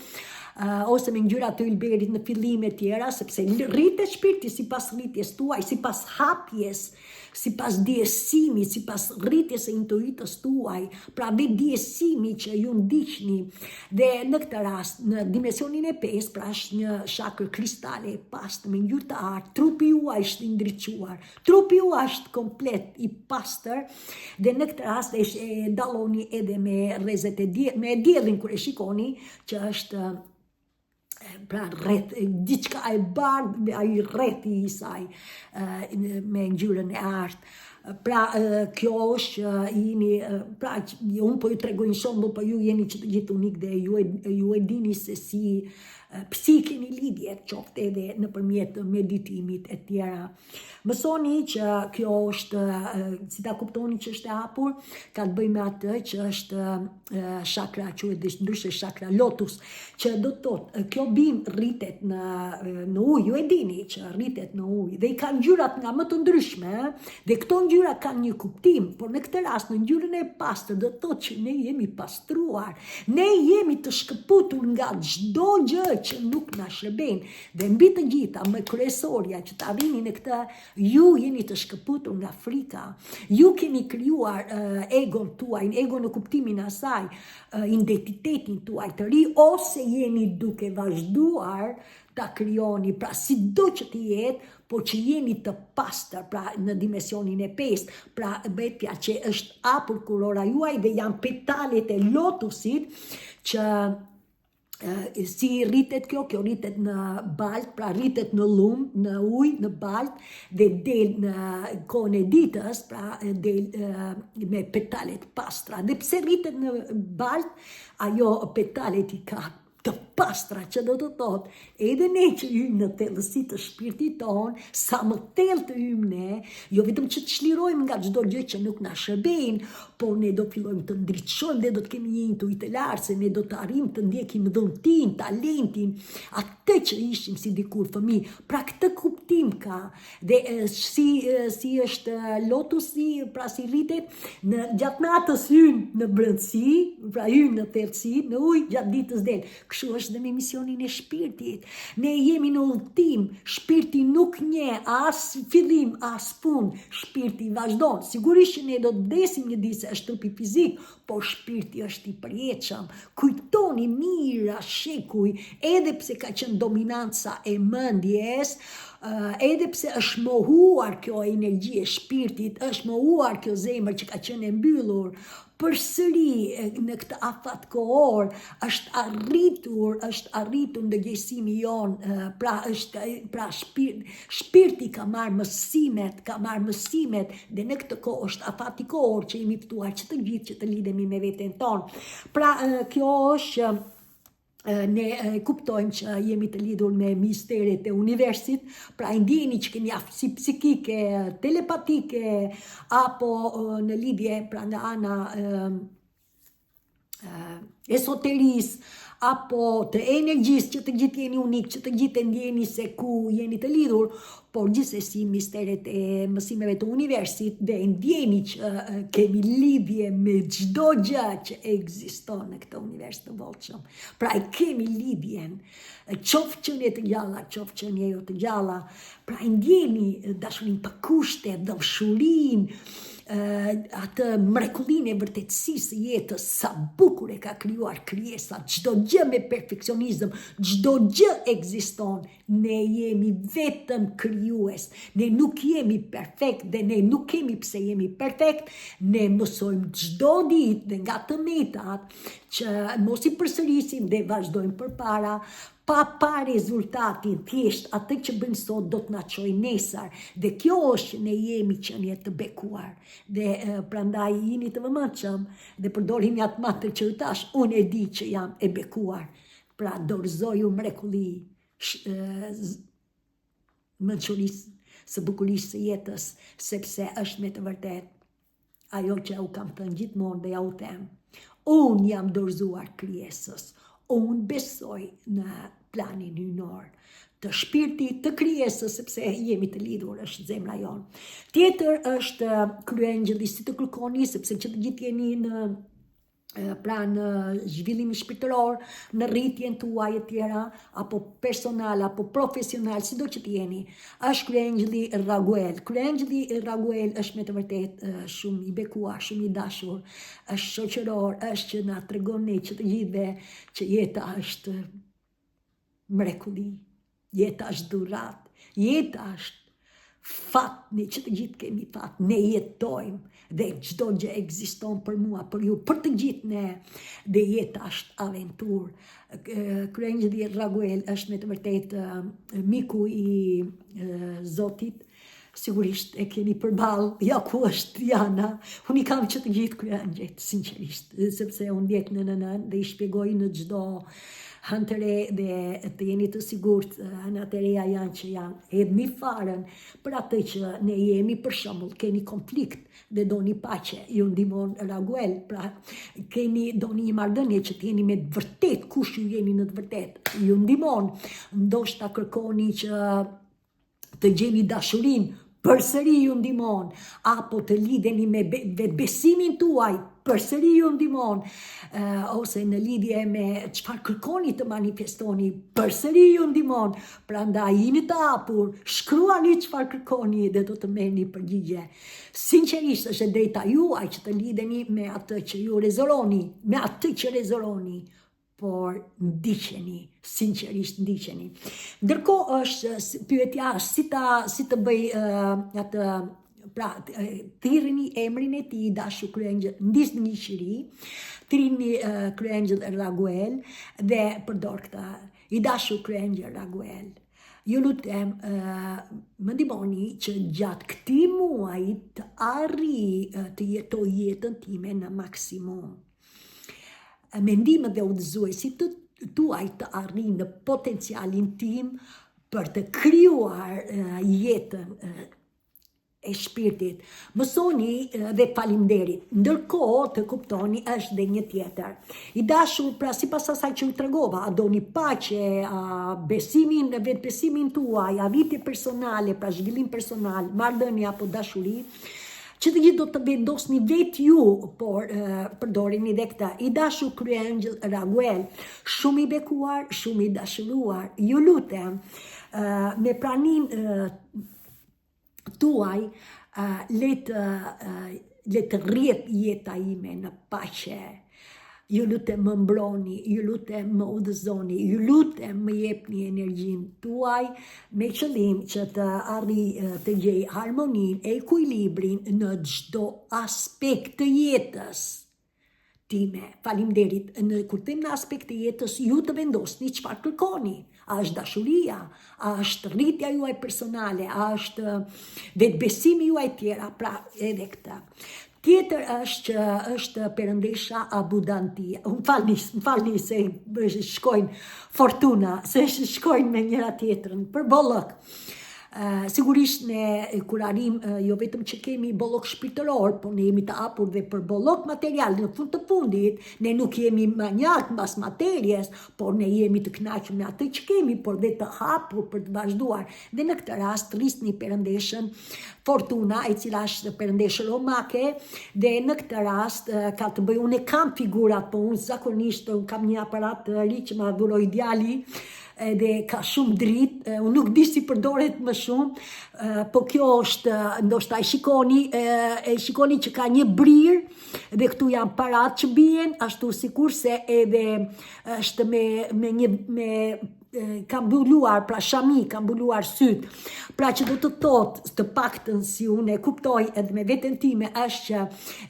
ose me ngjyra të ylberit në fillim e tjera, sepse rritet shpirti sipas rritjes tuaj, sipas hapjes, sipas ndjesimit, sipas rritjes së intuitës tuaj, pra vetë ndjesimi që ju ndiqni. Dhe në këtë rast, në dimensionin e 5, pra është një shakër kristale e pastër me ngjyrë të artë, trupi juaj është i ndriçuar, trupi juaj është komplet i pastër, dhe në këtë rast e dalloni edhe me rrezet me diellin kur e shikoni, që është pra rreth, diçka e bardhë, ai rrethi i saj me ngjyrën e artë. Pra kjo është jeni, pra unë po ju tregoj një shembull, po ju jeni që të gjithë unik dhe ju e dini se pse keni lidhje, qoftë edhe nëpërmjet meditimit e tjera. Mësoni që kjo është, si ta kuptoni që është e hapur, ka të bëjë me atë që është shakra, quhet ndryshe shakra lotus, që do të thotë, kjo bim rritet në ujë, ju e dini që rritet në ujë, dhe i ka ngjyrat nga më të ndryshme, dhe këto ngjyra kanë një kuptim, por në këtë rast në ngjyrën e pastër do të thotë që ne jemi pastruar, ne jemi të shkëputur nga çdo gjë që nuk na shërben. Dhe mbi të gjitha, më kryesorja që të arrini në këtë, ju jeni të shkëputur nga frika. Ju keni krijuar egon tuaj, egon në kuptimin asaj, identitetin tuaj të ri, ose jeni duke vazhduar ta krijoni, pra sido që të jetë, por që jeni të pastër, pra në dimensionin e 5, pra betja që është apur kurora juaj dhe janë petalet e lotusit që si rritet kjo rritet në balt, pra rritet në lum, në ujë, në balt, dhe del në kohën e ditës, pra del me petalet pastra. Dhe pse rritet në balt, ajo petalet I ka të pastra, që do të thot, edhe ne që hymë në thellësi të shpirtit ton, sa më thellë të hymë ne, jo vetëm që të çlirojmë nga çdo gjë që nuk na shërben, por ne do fillojmë të ndriçojmë dhe do të kemi një intuit të lartë, se ne do të arrijmë të ndjekim dhuntin, talentin, atë që ishim si dikur fëmijë. Pra këtë kuptim ka, dhe si është lotusi, pra si rritet, në gjatë natës hymë në brendësi, pra hymë në thellësi, në ujë, gjatë ditës del. Kështu është dhe me misionin e shpirtit. Ne jemi në udhtim, shpirti nuk nje as fillim, as fund, shpirti vazhdon. Sigurisht që ne do të vdesim një ditë, se është trupi fizik, por shpirti është I përjetshëm. Kujtoni mira shekuj, edhe pse ka qenë dominanca e mendjes, edhe pse është mohuar kjo energji e shpirtit, është mohuar kjo zemër që ka qenë e mbyllur, përsëri në këtë afat kohor është arritur ndërgjegjësimi jon, pra shpirti ka marrë mësimet, dhe në këtë kohë është afati kohor që jemi ftuar që të gjithë që të lidhemi me veten tonë. Pra kjo është ne kuptojmë që jemi të lidhur me misteret e universit, pra ndjeni që keni aftësi psikike, telepatike, apo në lidhje pra nga ana esoteris, apo të energjisë, që të gjithë jeni unik, që të gjithë ndjeni se ku jeni të lidhur, por gjithsesi misteret e mësimeve të universit dhe ndjeni që kemi lidhje me çdo gjë që ekziston në këtë univers të vollshëm. Pra kemi lidhjen, qoftë që ne të gjalla, qoftë që ne jo të gjalla, pra ndjeni dashurinë pa kushte, dëmshurinë, atë mrekullinë e vërtetësisë së jetës, sa bukur e ka krijuar krijesa, çdo gjë me perfeksionizëm, çdo gjë ekziston. Ne jemi vetëm krijues. Ne nuk jemi perfekt dhe ne nuk kemi pse jemi perfekt. Ne mësojmë çdo ditë dhe nga të metat që mos I përsërisim dhe vazhdojmë përpara, pa rezultatin, thjesht atë që bëjmë sot do të na çojë nesër. Dhe kjo është që ne jemi qenie të bekuar. Dhe prandaj jini të vëmendshëm dhe përdorini atë matër që thash, unë e di që jam e bekuar. Pra dorëzoju mrekulli mençurisë së bukurisë së jetës, sepse është me të vërtet ajo që u kam thënë gjithmonë dhe ja u them. Unë jam dorëzuar krijesës. Unë besoj në planin hyjnor të shpirtit të krijesës, sepse jemi të lidhur, është zemra jonë. Tjetër është kryengjëlli, si të kërkoni, sepse që të gjithë jeni në në zhvillimin shpirtëror, në rritjen tuaj e tjera, apo personal, apo profesional, sido që të jeni, është kryengjëlli Raguel. Kryengjëlli Raguel është me të vërtet shumë I bekuar, shumë I dashur, është shoqëror, është që na tregon ne që të gjithëve që jeta është mrekulli, jeta është dhurat, jeta është fat, ne që të gjithë kemi fat, ne jetojmë dhe çdo gjë ekziston për mua, për ju, për të gjithë ne, dhe jeta është aventur. Kryengjëlli Raguel është me të vërtet miku I Zotit. Sigurisht e keni përballë, ja ku është Triana. Unë I kam që të gjithë kryengjëjt, sinqerisht, sepse unë ndjek në dhe I shpjegoj në çdo hënë të re dhe të jeni të sigurt, hëna të reja janë që janë hedhni farën për atë që ne jemi, për shembull, keni konflikt dhe doni paqe, ju ndihmon Raguel, pra doni një marrëdhënie që të jeni me të vërtet, kush ju jeni në të vërtet, ju ndihmon, ndoshta kërkoni që të gjeni dashurinë, përsëri ju ndihmon, apo të lidheni me vetbesimin tuaj, përsëri ju ndihmon, ose në lidhje me çfarë kërkoni të manifestoni, përsëri ju ndihmon. Prandaj jini të hapur, shkruani çfarë kërkoni dhe do të merrni përgjigje. Sinqerisht është e drejta juaj që të lidheni me atë që ju rezononi, me atë që rezononi. Por ndiqeni, sinqerisht ndiqeni. Ndërkohë është pyetja është si të bëj atë, pra thirrni emrin e tij, dashur kryengjëll, ndisni një qiri, thirrni kryengjëll Raguel dhe përdor këtë, i dashur kryengjëll Raguel. Ju lutem, më ndihmoni që gjatë këtij muaji të arrij të jetoj jetën time në maksimum. Mendimet dhe udhëzuesit tuaj të arrijnë në potencialin tim për të krijuar jetën e shpirtit. Mësoni dhe faleminderit. Ndërkohë të kuptoni është dhe një tjetër. I dashur, pra sipas asaj që ju tregova, a doni paqe, a besimin, vetbesimin tuaj, a arritje personale, pra zhvillim personal, marrëdhënie apo dashuri, që të gjithë do të vendosni vetë ju, por përdorini dhe këta. I dashur kryengjëll Raguel, shumë i bekuar, shumë i dashuruar, ju lutem, me pranin tuaj, le të rrjet jeta ime në paqe. Ju lutem më mbroni, ju lutem më udhëzoni, ju lutem më jepni energjinë tuaj me qëllim që të arrij të gjej harmoninë e ekuilibrin në çdo aspekt të jetës time. Faleminderit. Kur them në aspekt të jetës, ju të vendosni çfarë kërkoni. A është dashuria, a është rritja juaj personale, a është vetbesimi juaj tjera, pra edhe këta. Tjetër është që është perëndesha abundantia. Më falni se shkojnë fortuna, se shkojnë me njëra tjetrën, për bollok. Sigurisht ne kur arrim jo vetëm që kemi bollok shpirtëror, por ne jemi të hapur dhe për bollok material. Në fund të fundit, ne nuk jemi manjak mbas materjes, por ne jemi të kënaqur me atë që kemi, por dhe të hapur për të vazhduar. Dhe në këtë rast rrisni perëndeshën Fortuna, e cila është perëndeshë romake, dhe në këtë rast ka të bëjë, unë kam figurat, po unë zakonisht kam një aparat të ri që ma dhuroi djali, dhe ka shumë dritë, unë nuk di si përdoret më shumë, po kjo është, ndoshta e shikoni që ka një brirë, dhe këtu janë parat që bien, ashtu sikurse edhe është me ka mbuluar, pra shami, ka mbuluar syt. Pra që do të thotë, të paktën si unë e kuptoj edhe me veten time, është që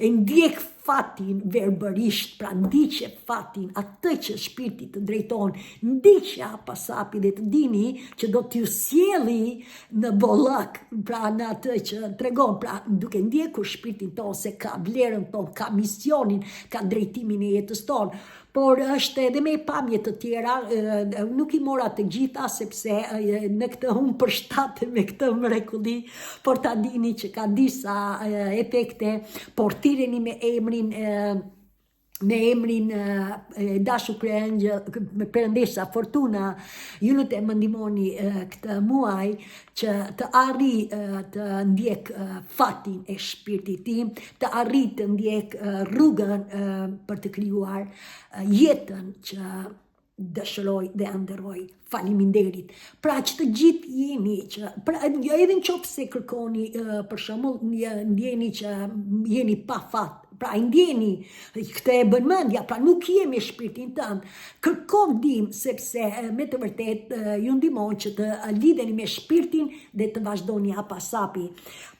e ndjek fatin verbërisht, pra ndiqe fatin, atë që shpirti të drejton, ndiqe pasapi dhe të dini që do t'ju sjelli në bollok, pra në atë që tregon, pra duke ndjekur shpirtin ton se ka vlerën ton, ka misionin, ka drejtimin e jetës ton. Por është edhe me pamje të tjera, nuk i mora të gjitha, sepse në këtë unë përshtatem me këtë mrekulli, por ta dini që ka disa efekte, por thirreni me emrin dashur kryengjëll, me perëndesha Fortuna, ju lutem më ndihmoni këtë muaj që të arrij të ndjek fatin e shpirtit tim, të arrij të ndjek rrugën për të krijuar jetën që dëshiroj dhe ëndërroj. Faleminderit. Pra që të gjithë jeni që, pra edhe nëse kërkoni, për shembull, ndjeni që jeni pa fat, pra ndjeni këtë e bën mendja, pra nuk jemi shpirtin tënd, kërko ndihmë, sepse me të vërtet ju ndihmon që të lidheni me shpirtin dhe të vazhdoni hapasapi.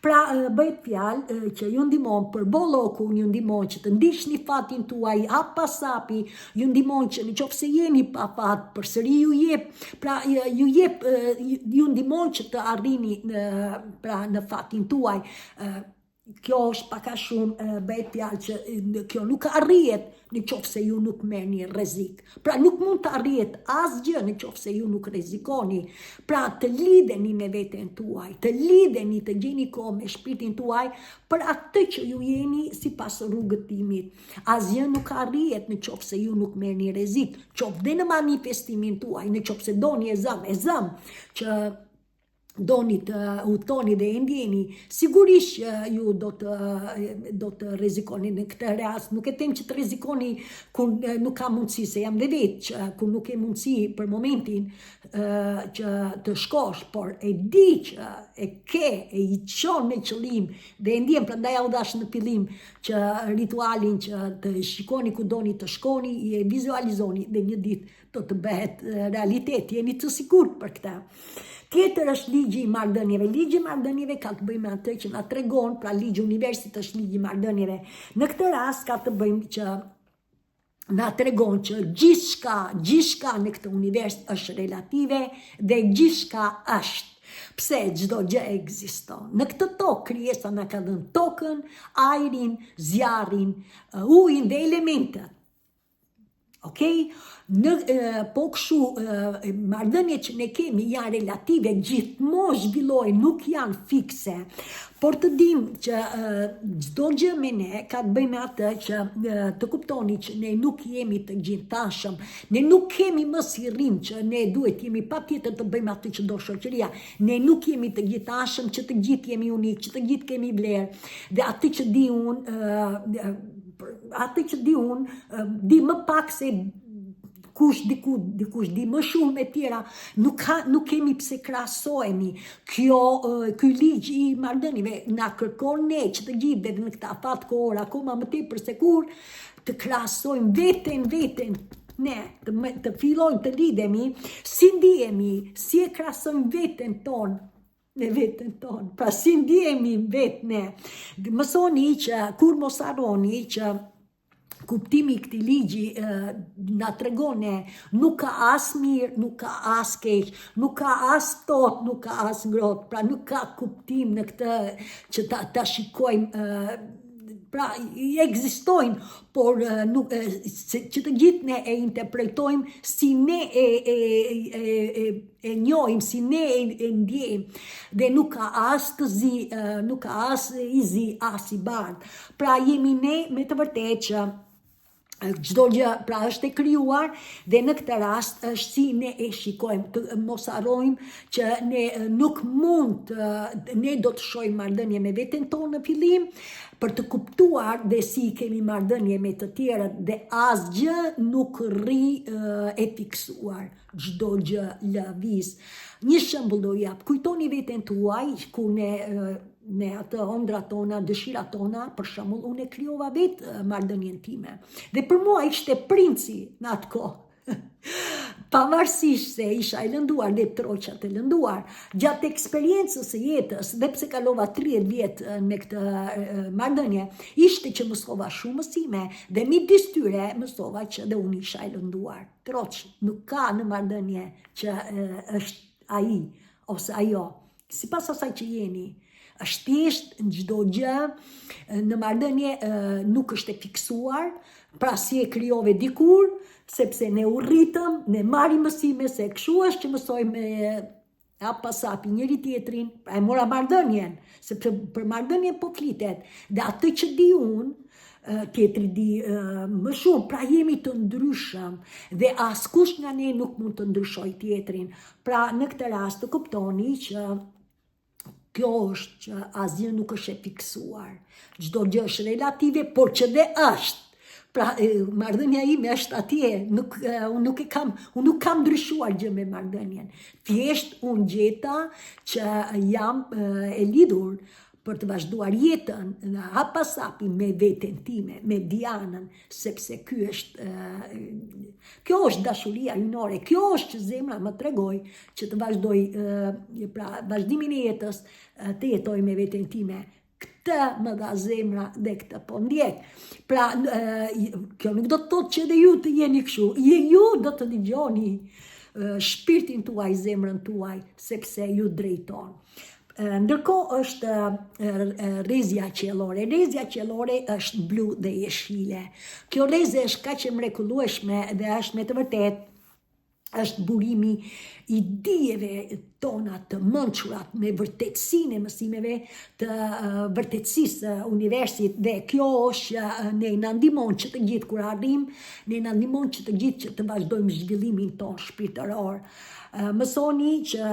Pra bëhet fjalë që ju ndihmon për bollokun, ju ndihmon që të ndiqni fatin tuaj hapasapi, ju ndihmon që nëse jeni pa fat, përsëri ju jep, pra ju ndihmon që të arrini pra në fatin tuaj. Kjo është pak a shumë bëhet fjalë që kjo nuk arrihet nëse ju nuk merrni rrezik. Pra nuk mund të arrihet asgjë nëse ju nuk rrezikoni. Pra të lidheni me veten tuaj, të lidheni, të gjeni kohë me shpirtin tuaj për atë që ju jeni sipas rrugëtimit. Asgjë nuk arrihet nëse ju nuk merrni rrezik, qoftë dhe në manifestimin tuaj, nëse doni e zëm që doni të udhtoni dhe e ndjeni, sigurisht ju do të rrezikoni në këtë rast. Nuk e them që të rrezikoni kur nuk ka mundësi, se jam dhe vetë që kur nuk e mundësi për momentin që të shkosh, por e di që e i çon me qëllim dhe e ndjen, prandaj u dash në fillim që ritualin që të shikoni ku doni të shkoni, e vizualizoni dhe një ditë do të bëhet realitet, jeni të sigurt për këtë. Tjetër është ligji i marrëdhënieve. Ligji i marrëdhënieve ka të bëjë me atë që na tregon, pra ligji universit është ligji i marrëdhënieve. Në këtë rast ka të bëjmë që na tregon që gjithçka në këtë univers është relative dhe gjithçka është. Pse çdo gjë ekziston. Në këtë tokë krijesa na ka dhënë tokën, ajrin, zjarrin, ujin dhe elementet. Okej? Po kështu marrëdhëniet që ne kemi janë relative, gjithmonë zhvillojnë, nuk janë fikse. Por të dim që çdo gjë me ne ka të bëjë me atë që të kuptoni që ne nuk jemi të gjithashëm, ne nuk kemi më sirrim që ne duhet jemi patjetër të bëjmë atë që do shoqëria. Ne nuk jemi të gjithashëm, që të gjithë jemi unik, që të gjithë kemi vlerë. Dhe atë që di unë, di më pak se dikush di më shumë me tjera, nuk kemi pse krahasohemi. Ky ligj i marrëdhënieve na kërkon ne që të gjithë dhe në këtë afat kohor, akoma më tepër se kur, të krahasojmë veten ne, të fillojmë të lidhemi, si ndihemi, si e krahasojmë veten tonë me veten tonë, pra si ndihemi vetë ne. Mësoni që kur mos harroni që kuptimi i këtij ligji na tregon nuk ka as mirë, nuk ka as keq, nuk ka as tot, nuk ka as ngrohtë, pra nuk ka kuptim në këtë që ta shikojmë, pra ekzistojnë, por që të gjithë ne e interpretojmë si ne e njohim, si ne e ndjejmë, dhe nuk ka as të zi, nuk ka as i zi, as i bardhë. Pra jemi ne me të vërtetë që çdo gjë pra është e krijuar dhe në këtë rast është si ne e shikojmë. Të mos harrojmë që ne nuk mund ne do të shohim marrëdhënie me veten tonë në fillim për të kuptuar dhe si kemi marrëdhënie me të tjerët dhe asgjë nuk rri e fiksuar. Çdo gjë lëviz. Një shembull do jap. Kujtoni veten tuaj ku ne atë ëndra tona, dëshira tona, për shembull, unë e krijova vetë marrëdhënien time. Dhe për mua ishte princi në atë kohë. Pavarësisht se isha e lënduar dhe troqat e lënduar, gjatë eksperiencës së jetës, dhe pse kalova 30 vjetë me këtë marrëdhënie, ishte që mësova shumë mësime dhe midis tyre mësova që dhe unë isha e lënduar. Troq, nuk ka në marrëdhënie që është ai ose ajo, sipas asaj që jeni. Është thjesht në çdo gjë, në marrëdhënie nuk është e fiksuar, pra si e krijove dikur, sepse ne u rritëm, ne marrim mësime se kështu është që mësojmë apasapi njëri tjetrin, pra e mora marrëdhënien, sepse për marrëdhënien po flitet, dhe atë që di unë, tjetri di më shumë, pra jemi të ndryshëm dhe askush nga ne nuk mund të ndryshoj tjetrin. Pra në këtë rast të kuptoni që kjo është që asgjë nuk është e fiksuar. Çdo gjë është relative, por që dhe është. Pra marrëdhënia ime është atje, unë nuk kam ndryshuar gjë me marrëdhënien. Thjesht unë gjeta që jam e lidhur për të vazhduar jetën në hapasapi me veten time, me Dianën, sepse kjo është dashuria ynore, kjo është që zemra më tregoj që të vazhdoj, pra vazhdimin e jetës të jetoj me veten time. Këtë më dha zemra dhe këtë po ndjek. Pra, kjo nuk do të thotë që dhe ju të jeni kështu, ju do të dëgjoni shpirtin tuaj, zemrën tuaj, sepse ju drejton. Ndërkohë është rrezja qiellore. Rrezja qiellore është blu dhe jeshile. Kjo rrezë është kaq e mrekullueshme dhe është me të vërtetë është burimi i dijeve tona të mençurat me vërtetësinë e mësimeve të vërtetësisë universit dhe kjo është ne na ndihmon që të gjithë kur arrim, ne na ndihmon që të gjithë që të vazhdojmë zhvillimin ton shpirtëror. Mësoni që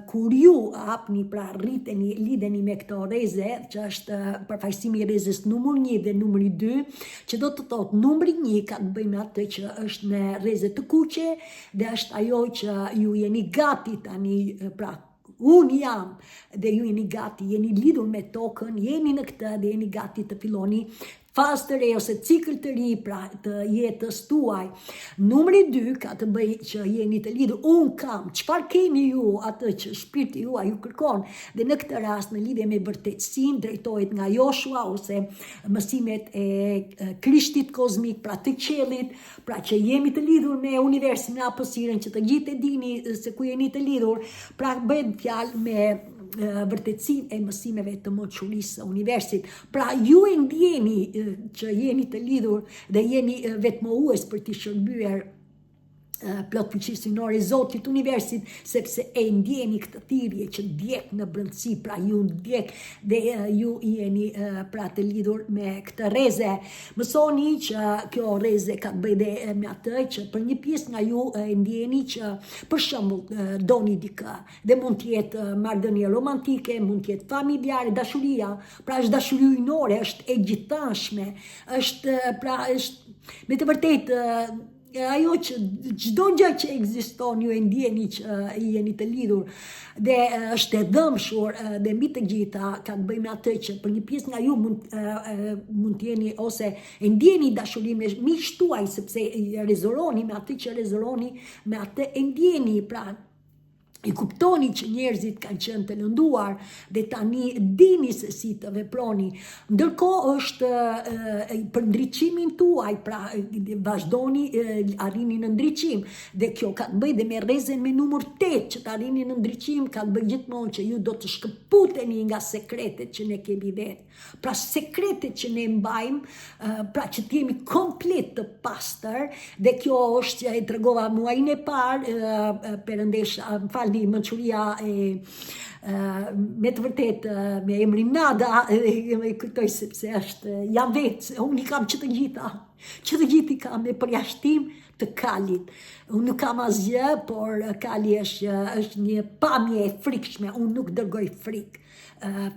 kur ju hapni, pra rriteni, lidheni me këto rreze, që është përfaqësimi i rrezës numër 1 dhe numri 2, që do të thotë numri 1 ka të bëjë me atë që është me rreze të kuqe dhe është ajo që ju jeni gati tani, pra unë jam dhe ju jeni gati, jeni lidhur me tokën, jeni në këtë dhe jeni gati të filloni fazë të re ose cikël të ri, pra të jetës tuaj. Numri 2 ka të bëjë që jeni të lidhur. Unë kam, çfarë keni ju, atë që shpirti juaj ju kërkon. Dhe në këtë rast në lidhje me vërtetësinë drejtohet nga Joshua ose mësimet e Krishtit kozmik, pra të qiellit, pra që jemi të lidhur me universin, me hapësirën, që të gjithë e dini se ku jeni të lidhur, pra bëhet fjalë me vërtetësinë e mësimeve të mençurisë së universit. Pra ju e ndjeni që jeni të lidhur dhe jeni vetmohues për të shërbyer plot fuqisinore Zotit universit, sepse e ndjeni këtë thirrje që ndjek në brendësi, pra ju ndjek dhe ju jeni pra të lidhur me këtë rreze. Mësoni që kjo rreze ka të bëjë dhe me atë që për një pjesë nga ju e ndjeni që për shembull doni dikë dhe mund të jetë marrëdhënie romantike, mund të jetë familjare, dashuria, pra është dashuri ujnore, është e gjithanshme, është me të vërtetë ajo që çdo gjë që ekziston ju e ndjeni që jeni të lidhur dhe është e dëmshur dhe mbi të gjitha ka të bëjë me atë që për një pjesë nga ju mund të jeni ose e ndjeni dashuri me miqtë tuaj, sepse rezononi me atë që rezononi, me atë e ndjeni, pra i kuptoni që njerëzit kanë qenë të lënduar dhe tani dini se si të veproni. Ndërkohë është për ndriçimin tuaj, pra vazhdoni, arrini në ndriçim. Dhe kjo ka të bëjë dhe me rrezen me numër 8, që të arrini në ndriçim, ka të bëjë gjithmonë që ju do të shkëputeni nga sekretet që ne kemi vetë. Pra sekretet që ne mbajmë, pra që të jemi komplet të pastër, dhe kjo është që e tregova muajin e parë, Perëndesha, falni, mençuria me të vërtet me emrin Nada, me kujtoj sepse është jam vetë, unë i kam që të gjithë i kam me përjashtim të kalit. Unë nuk kam asgjë, por kali është një pamje e frikshme, unë nuk dërgoj frikë.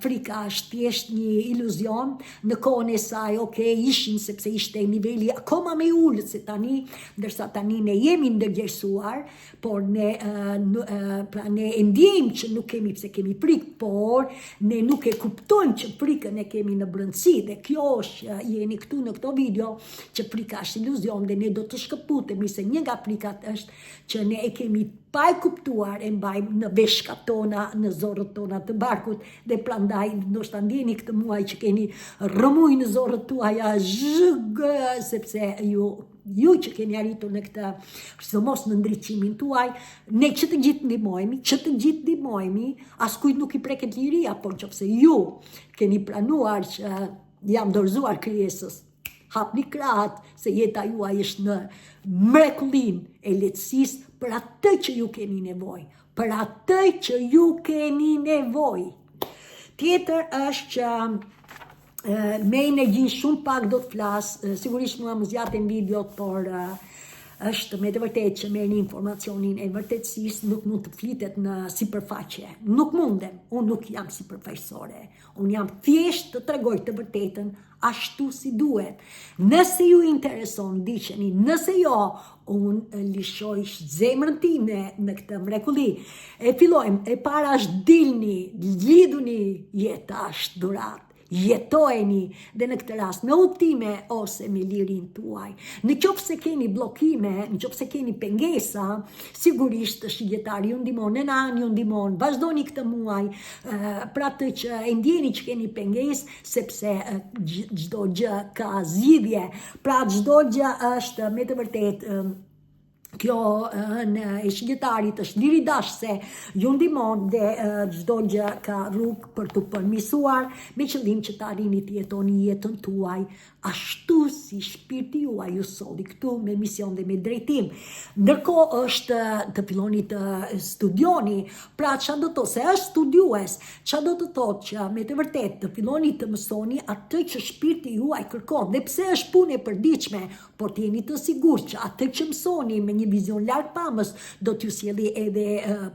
Frika është thjesht një iluzion, në kohën e saj, ishin sepse ishte niveli akoma me ullët se tani, ndërsa tani ne jemi ndërgjegjësuar, por ne e ndjejmë që nuk kemi pse kemi frikë, por ne nuk e kuptojmë që frikën e kemi në brendësi, dhe kjo është, jeni këtu në këto video, që frika është iluzion dhe ne do të shkëputemi, se një nga frikat është që ne e kemi pa e kuptuar e mbajmë në veshkat tona, në zorët tona të barkut, dhe prandaj ndoshta ndjeni këtë muaj që keni rëmuj në zorët tuaja, sepse ju që keni arritur në këtë, sidomos në ndriçimin tuaj, ne që të gjithë ndihmojmë, askujt nuk i preket liria, por nëse ju keni planuar që jam dorëzuar krijesës, hapni krahët se jeta juaj është në mrekullin e lehtësisë për atë që ju keni nevojë. Tjetër është që me energji shumë pak do të flas, sigurisht mua më zgjaten videot, por është me të vërtetë që merrni informacionin e vërtetësisë, nuk mund të flitet në sipërfaqe. Nuk mundem, unë nuk jam sipërfaqësore. Unë jam thjesht të tregoj të vërtetën ashtu si duhet. Nëse ju intereson, ndiqeni, nëse jo, unë lishoj zemrën time në këtë mrekulli. E fillojmë, e para është dilni, lidhuni, jeta është dhurat. Jetojeni dhe në këtë rast me udhëtime ose me lirin tuaj. Në qoftë se keni bllokime, në qoftë se keni pengesa, sigurisht shigjetari ju ndihmon, nëna ju ndihmon, vazhdoni këtë muaj, pra të që e ndjeni që keni pengesë, sepse çdo gjë ka zgjidhje. Pra çdo gjë është me të vërtetë kjo e shqiptarit është liri dash se ju ndihmon dhe çdo gjë ka rrugë për të përmirësuar me qëllim që të arrini të jetoni jetën tuaj ashtu si shpirti juaj ju solli këtu me mision dhe me drejtim. Ndërkohë është të filloni të studioni, pra çfarë do të thotë se është studiues, çfarë do të thotë që me të vërtetë të filloni të mësoni atë që shpirti juaj kërkon. Dhe pse është punë e përditshme, por të jeni të sigurt që atë që mësoni me një vizion larg pamës do t'ju sjellë edhe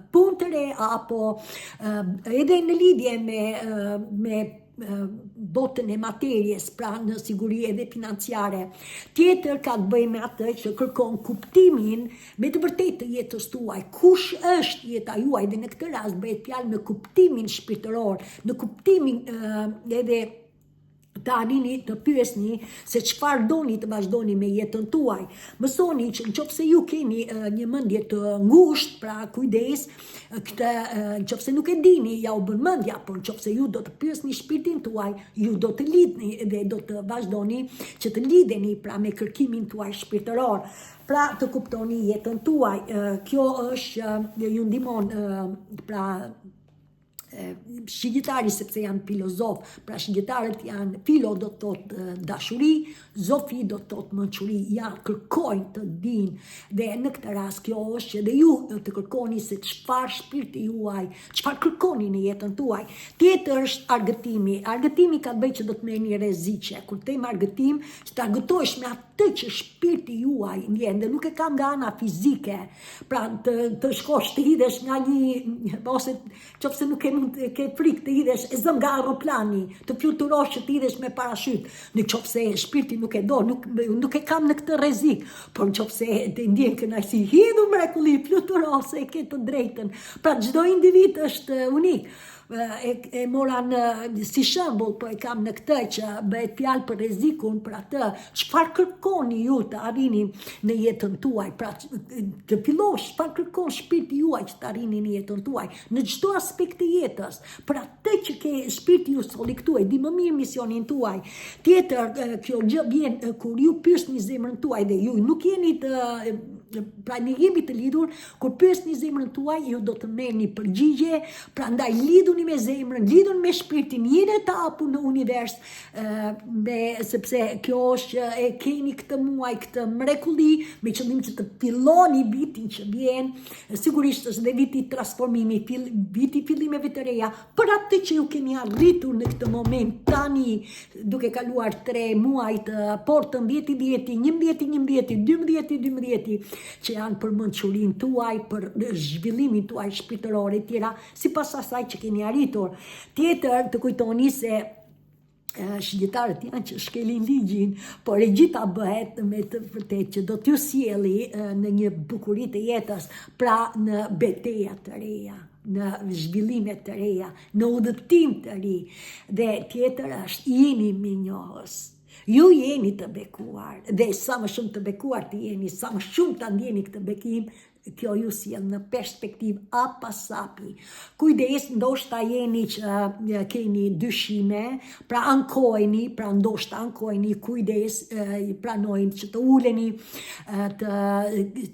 punë të re apo edhe në lidhje me botën e materjes, pra në siguri edhe financiare. Tjetër ka të bëjë me atë që kërkon kuptimin me të vërtetë të jetës tuaj. Kush është jeta juaj dhe në këtë rast bëhet fjalë në kuptimin shpirtëror, në kuptimin edhe të arrini të pyesni se çfarë doni të vazhdoni me jetën tuaj. Mësoni që nëse ju keni një mendje të ngushtë, pra kujdes, këtë nëse nuk e dini, ja u bën mendja, por nëse ju do të pyesni shpirtin tuaj, ju do të lidhni dhe do të vazhdoni që të lidheni pra me kërkimin tuaj shpirtëror. Pra të kuptoni jetën tuaj. Kjo është ju ndihmon pra shqiptari sepse janë filozof, pra shqiptarët janë filo do të thotë dashuri, zofi do të thotë mençuri, ja kërkojnë të dinë dhe në këtë rast kjo është që dhe ju të kërkoni se çfarë shpirti juaj, çfarë kërkoni në jetën tuaj. Tjetër është argëtimi. Argëtimi ka të bëjë që do të merrni rreziqe. Kur them argëtim, që të argëtohesh me atë që shpirti juaj ndjen dhe nuk e kam nga ana fizike. Pra të shkosh të hidhesh nga një ose nëse nuk ke frikë të hidhesh e zëm nga aeroplani, të fluturosh që të hidhesh me parashyt. Nëse shpirti nuk e do, nuk e kam në këtë rrezik, por nëse të ndjen kënaqësi, hidhu mrekulli, fluturo se e ke të drejtën. Pra çdo individ është unik. E mora si shembull, po e kam në këtë që bëhet fjalë për rrezikun, për atë çfarë kërkoni ju të arrini në jetën tuaj, pra të fillosh çfarë kërkon shpirti juaj që të arrini në jetën tuaj, në çdo aspekt të jetës, për atë që ke shpirti ju solli këtu, e di më mirë misionin tuaj. Tjetër, kjo gjë vjen kur ju pyesni zemrën tuaj dhe ju nuk jeni pra ne jemi të lidhur, kur pyesni zemrën tuaj, ju do të merrni përgjigje, prandaj lidhuni me zemrën, lidhuni me shpirtin, jeni të hapur në univers, sepse kjo është e keni këtë muaj, këtë mrekulli, me qëllim që të filloni vitin që vjen, sigurisht është dhe viti transformimi, viti fillimeve të reja, për atë që ju keni arritur në këtë moment tani, duke kaluar 3 muajt, por të 10, 12, që janë për mençurinë tuaj, për zhvillimin tuaj shpirtëror e tjera, sipas asaj që keni arritur. Tjetër, të kujtoni se shqiptarët janë që shkelin ligjin, por e gjitha bëhet me të vërtetë që do t'ju sjelli në një bukuri të jetës, pra në betejë të reja, në zhvillime të reja, në udhëtim të ri. Dhe tjetër është jeni minjohës. Ju jeni të bekuar dhe sa më shumë të bekuar të jeni, sa më shumë të ndjeni këtë bekim, kjo ju sjell në perspektiv apasapi. Kujdes, ndoshta jeni që keni dyshime, pra ankojeni, pra ndoshta ankojeni, kujdes, pranojni që të uleni, të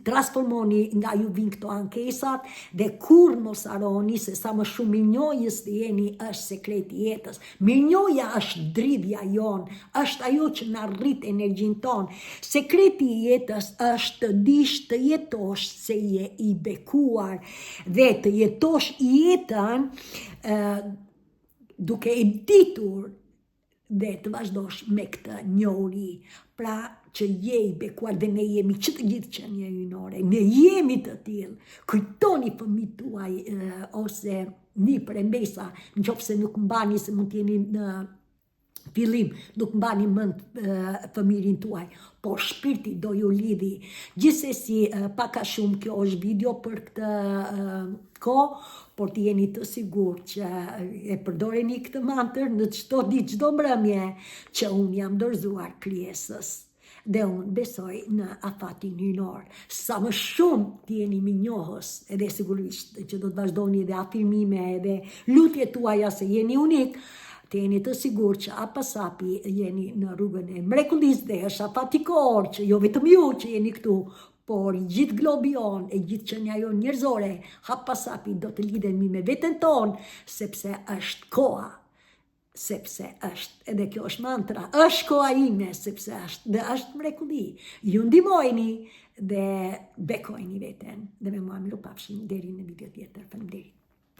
transformoni nga ju vinë këto ankesat, dhe kur mos harroni se sa më shumë mirënjohjes të jeni është sekreti jetës. Mirënjohja është dridhja jonë, është ajo që na rrit energjinë tonë. Sekreti i jetës është të dish të jetosh se je i bekuar dhe të jetosh jetën duke e ditur dhe të vazhdosh me këtë njohuri. Pra që je i bekuar dhe ne jemi që të gjithë që një ynore, ne jemi të tillë. Kujtoni fëmijët tuaj ose një prembesa, nëse nuk mbani se mund të jeni në fillim, nuk mbani mend fëmirin tuaj, por shpirti do ju lidhi. Gjithsesi, pak a shumë kjo është video për këtë kohë, por të jeni të sigurt që e përdoreni këtë mantër në çdo ditë, çdo mbrëmje, që unë jam dorëzuar krijesës. Dhe unë besoj në afatin hynor. Sa më shumë të jeni minjohës, edhe sigurisht që do të vazhdoni edhe afirmime, edhe lutje tuaja se jeni unik, të jeni të sigur që apasapi jeni në rrugën e mrekullisë dhe është afatikor që jo vetëm ju që jeni këtu, por gjithë globi on e gjithë qenia jo njerëzore, hap pasapi do të lidhemi me veten ton, sepse është koha, sepse është, edhe kjo është mantra, është koha ime, sepse është mrekulli. Ju ndihmojeni dhe bekojni veten, dhe me mua mirupafshim deri në video tjetër. Faleminderit.